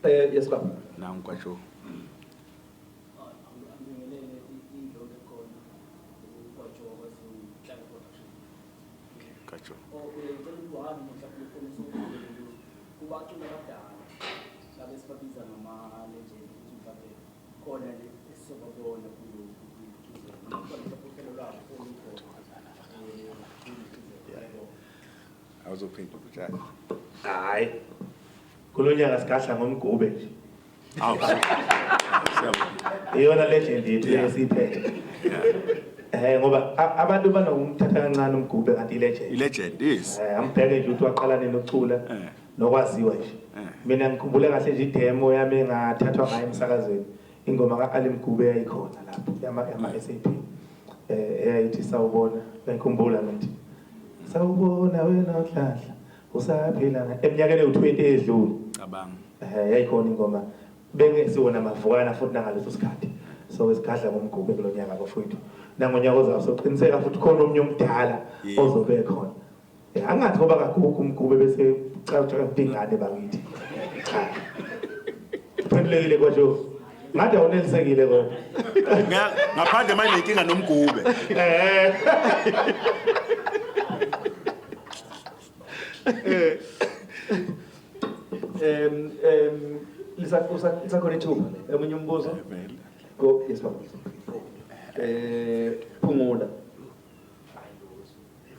Yes baba. Nangu kwatsho. Kacho. Awuzophinda ukutshela. Hayi. Kulonyaka sikahla ngomgube nje. Awu. Iyona legend yethu esiphethe. Ngoba abantu banokumthatha kancane umgube kanti ilegend. Ilegend is. Ambheke nje ukuthi waqala nini ukucula nokwaziwa nje. Mina ngikhumbula kahle nje idemo yami engathathwa ngayo emsakazweni. Ingoma kaAli Mgube yayikhona lapho yama SAP. Eyayithi sawubona, ngikhumbula ngithi. Sawubona wena uhlahla. Usaphila eminyakeni u20 edlule. Cabanga. Yayikhona ingoma bengesiwona mavukana futhi nangaleso sikhathi. So isikhahle ngomgube kulonyaka bafowethu. Nangonyaka ozayo soqiniseka futhi khona omunye omdala ozobe khona. Angathi ngoba kagugu umgube bese ucaca impingane bakithi. Cha. Phendulekile kwajo. Ngathi awunelisekile kodwa. Ngaphandle manje inkinga nomgube. Lisakhona ithuba emunye umbuzo. Go yes baba. Phumula.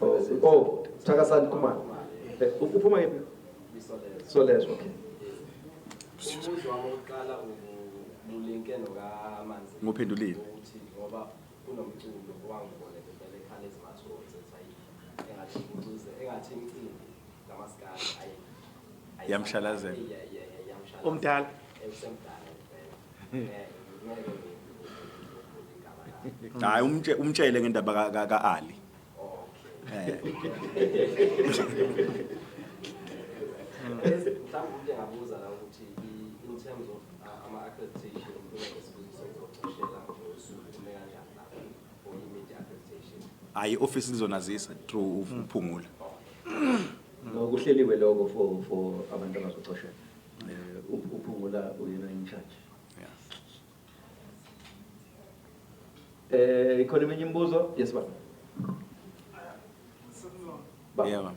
Oh, Thakasani Kumalo. Uphuma yephi? Solezo, okay. Umbuzo wami oqala ulinke nokaManzi. Nguphendulile. Ukuthi ngoba kunomculo owangibona vele ekhale ezimatho engathi ukuze engathi imicimbi ngamaskali Yamshalazela. yamshalazela. Omdala. Esemdala. Hayi umtshele ngendaba kaAli. Mhlawumbe ngiyabuza la ukuthi in terms of ama-accreditation esibuziso ngizoxoshela ngosuku kume kanjani lapho for immediate accreditation. Hayi office lizonazisa through uphungula. Nokuhleliwe lokho for abantu abazoxoshela. Uphungula uyena in charge. Ikhona eminye imibuzo? Yes baba. Yeah.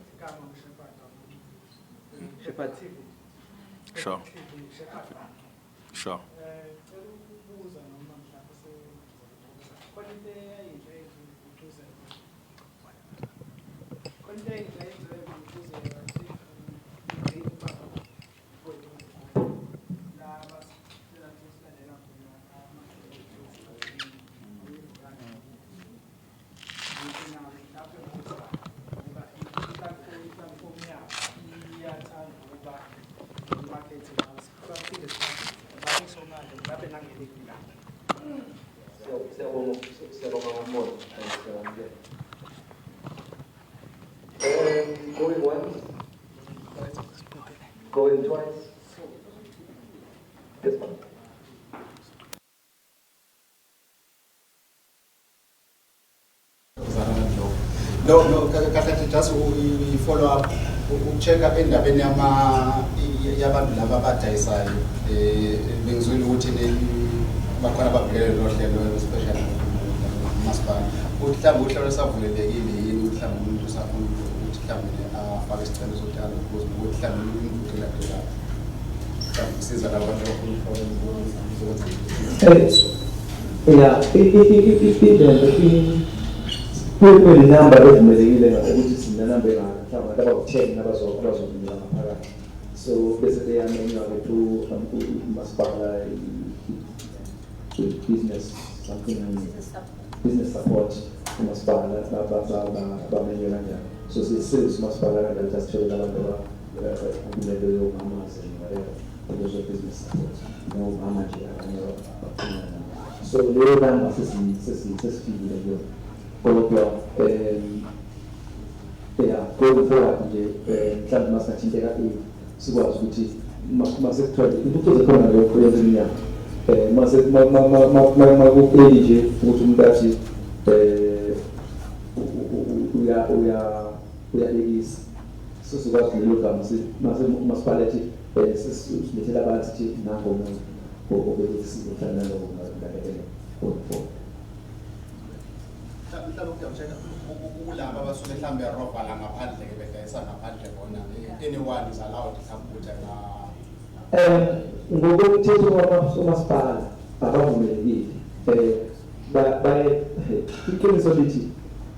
Sure. Sure. Going once, going twice. This one. No, kahle just we follow up check up endabeni yabantu laba abadayisayo bengizwile ukuthi bakhona abavikele lo hlelo special masipala ukuthi mhlawumbe uhlelo savulelekile yini ukuthi mhlawumbe umuntu usafuna ukuthi mhlawumbe afake isicelo sokuthatha ukuthi mhlawumbe umuntu uyaphila kusiza labantu abafuna Kule number evumelekile ukuthi sina number mhlawumbe abawu-10 abazokunika ngaphakathi. So bese yamenywa to masipala business something business support masipala bamenywe kanjani. So sisi masipala kanjani just tell abantu abakumele yomamazi whatever those business support no mama nje abanye. So leyo number sesifikile kuyo. Kodwa going forward nje mhlawumbe masingathinteka sikwazi ukuthi masekuthiwa Impucuzeko khona leyo kwenzeminyaka makupeli nje ukuthi umuntu athi uyalekisa sikwazi lelo gama masipala athi silethela abantu ukuthi nango umuntu obelekisile mhlawumbe nalowo ngalelo mhlawumbe ukuyamshela ukulaba abasuke mhlawumbe rovala ngaphandle ke bedayisa ngaphandle bona anyone is allowed mhlawumbe ngokomthetho wamasipala abavumelekile iqiniso lithi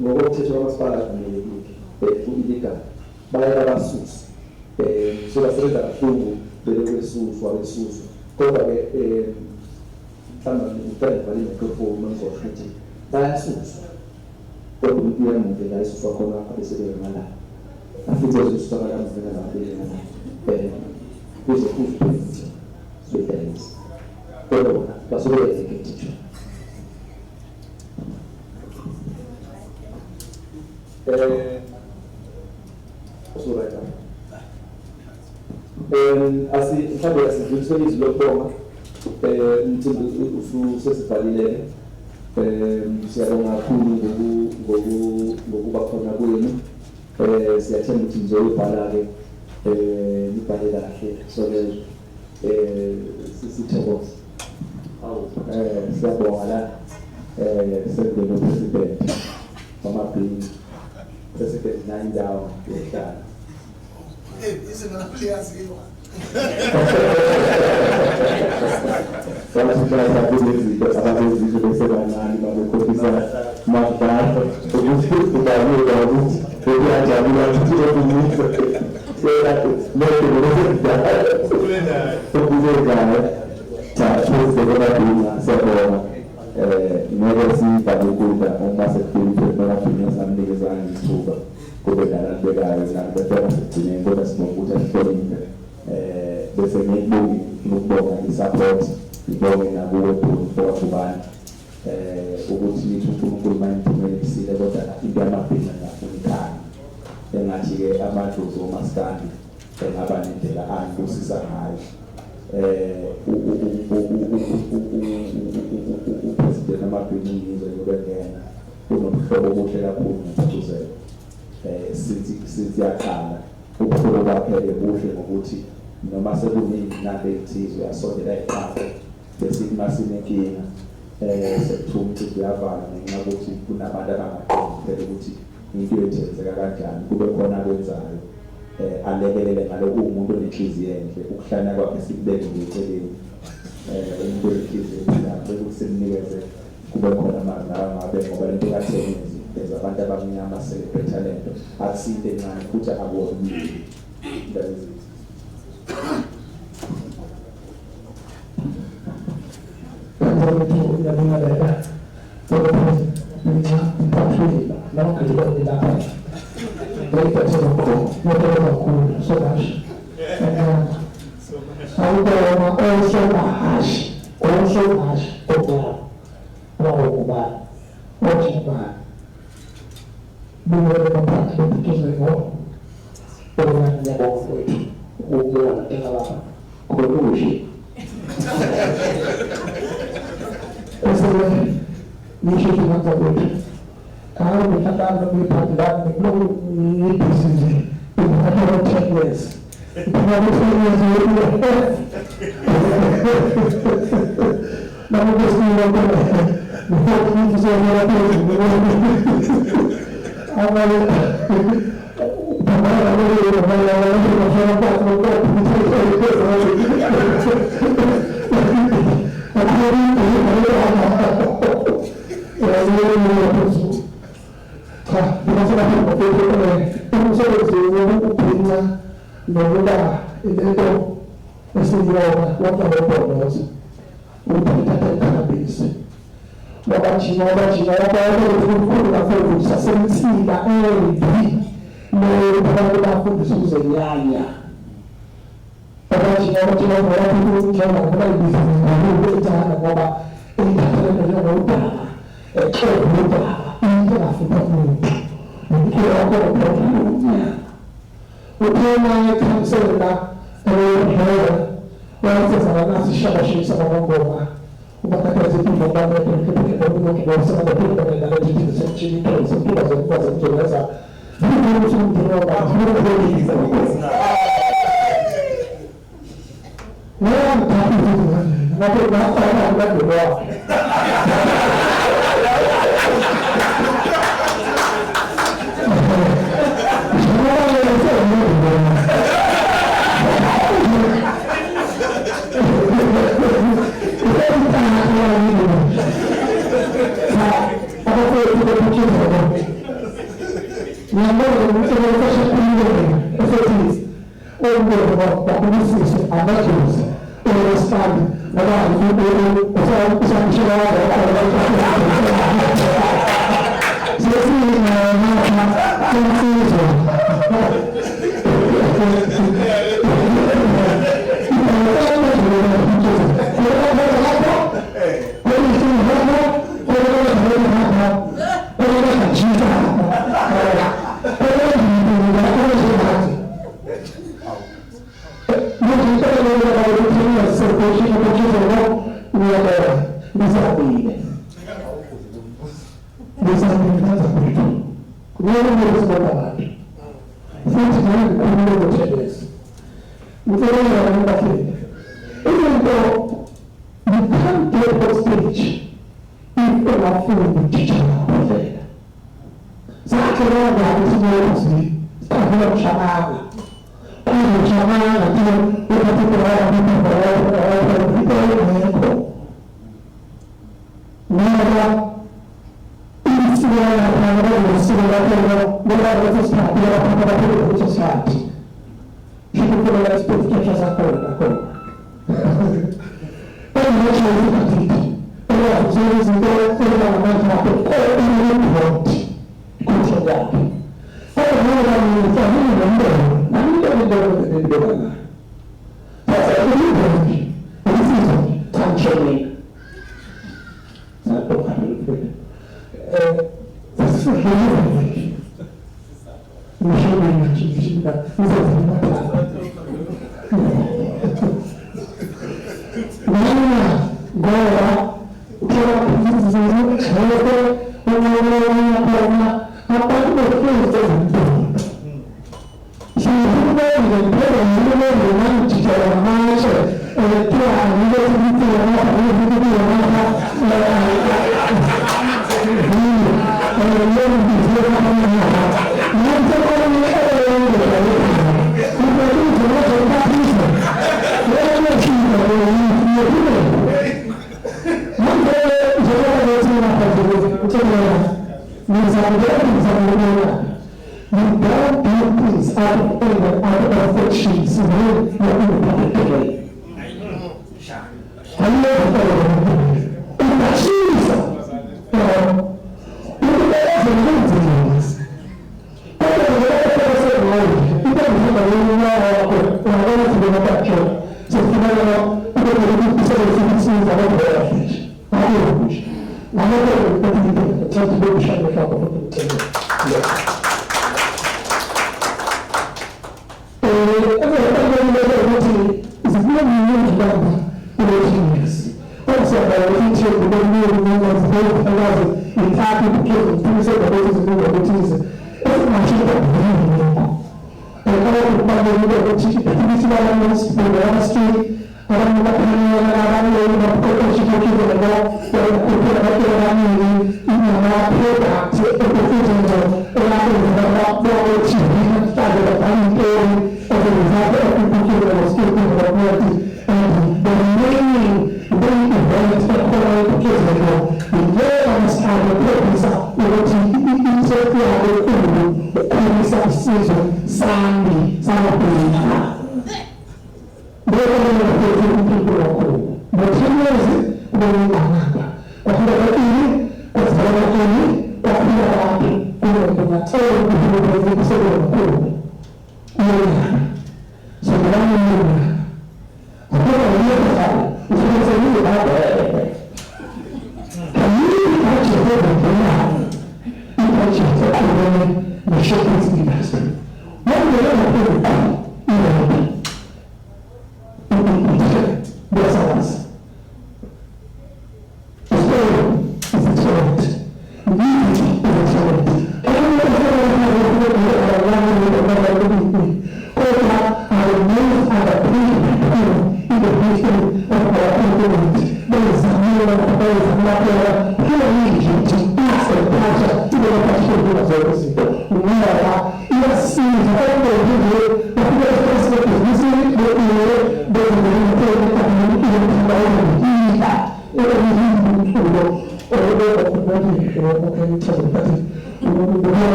ngokomthetho wamasipala avumelekile illegal bayabasusa so basebenza kakhulu besusu kodwa-ke mhlawumbe ngicela ngivale imicrophone mangizoshuthe bayasusa kodwa umuntu uyamuntu la isuswa khona abesebenza ngala afite isuswa ngala mvela ngabelana kuze kuphinde sweetness kodwa basuke executive usurayita mhlawumbe asidluliswe izilokoma umthimba ususesibhalile siyabonga kakhulu ngokuba khona kwenu siyathemba ukuthi nizoyibhala-ke nibhale kahle so lezo sithokoza siyabonga la sendele upresident wamabhini president nayindawo yokuhlala Siyahlala kulezinto ababezizo besebancane babekhombisa magama ukuthi kubaluleka ukuthi beyajabula ukuthi umuntu selathi lokho lokudala tathuze kwabadinga siyabona ngeke sivale ukudla uma sekufike kwabadinga samnikezana isithuba kube nalabekayo nabefika sigcine kodwa sinokuthi asihloniphe bese ngikubonga isupport ngibonge nakuwe kubani ukuthi nithi uNkulunkulu mayimphumelelisile kodwa into yamabhizinisi ngafunikani engathi-ke amadlozi omaskandi engaba nendlela angibusisa ngayo upresident amabhizinisi ngizwe yobengena kunobuhlobo obuhle kakhulu noMpucuzeko siyakhala ubuhlobo baphele buhle ngokuthi noma sekuningi nale insizwe yasondela eqhawe besithi masinenkinga sekuthiwa ukuthi kuyavala ngenxa yokuthi kunabantu abangaqondi phela ukuthi into yethenzeka kanjani kube khona akwenzayo alekelele ngaloku umuntu onenhliziyo enhle ukuhlanya kwakhe sikubeke ngeceleni umuntu onenhliziyo enhle ukuthi simnikeze kube khona ngabe ngoba lento kasebenzi beza abantu abamnyama celebrate talent akusinde encane futhi akubonile that is it. You don't do things out of anger, out of affection, so you're in the public way. I love that. In the Jesus,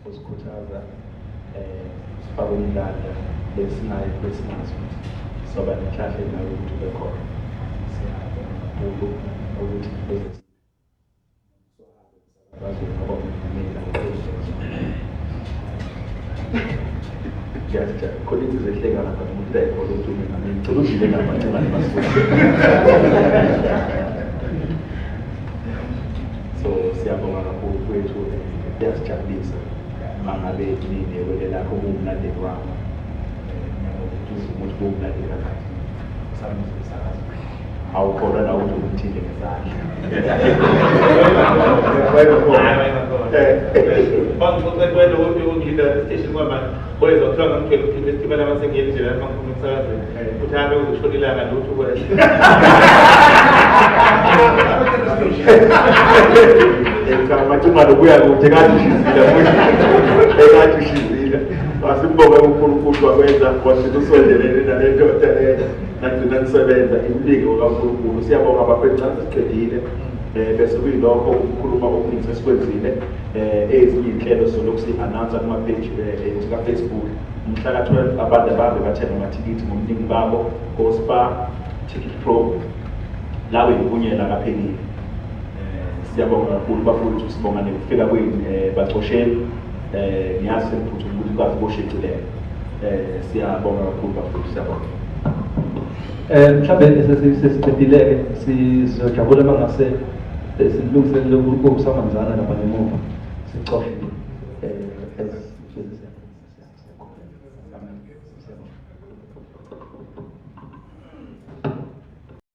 usikhuthaza sifake umdlalo lesinayo lesinazo soba nenhlahla nayo ukuthi ube khona siyabona ukuthi bese bazoba mina just khona izinto ezihleka lapha umuntu ekhona ukuthi mina ngicela udlile ngamancane basifuthi so siyabonga kakhulu liyasijabulisa mangabe ninewele lakho kuwumlandeli wami ukuthi kuwumlandeli kakade samsakazo awukhona na ukuthi umthinte ngezandla Bangixoxela ukuthi ungida station kwamanje kweza kuthiwa ngamthwele ukuthi isibala masengiyela indlela mangikhuluma emsakazweni uthi hambe uzothola ilanga lutho kweza Macuma lokuya kude kathi ushizile wasibonga uNkulunkulu wakwenza kwathi kusondelene nalendoda leyo nagcina kusebenza impilo kaNkulunkulu siyabonga abafethu asiqedile bese kuyilokho ukukhuluma okuningi esikwenzile ezinye inhlelo solokhu si-announce kuma-page ethu ka-Facebook mhla ka-12 abantu ababe bathenga amathikithi ngomningi babo go-Spar Ticket Pro lawe impunyela kaphelile siyabonga kakhulu bafowethu sibonga nekufika kwenu bacosheni ngiyazi sengiphuthuma ukuthi kwazi boshecilele siyabonga kakhulu bafowethu siyabonga mhlawumbe sesiqedile-ke sizojabula uma ngase silungiselele ukusamanzana lapha ngemuva sicofe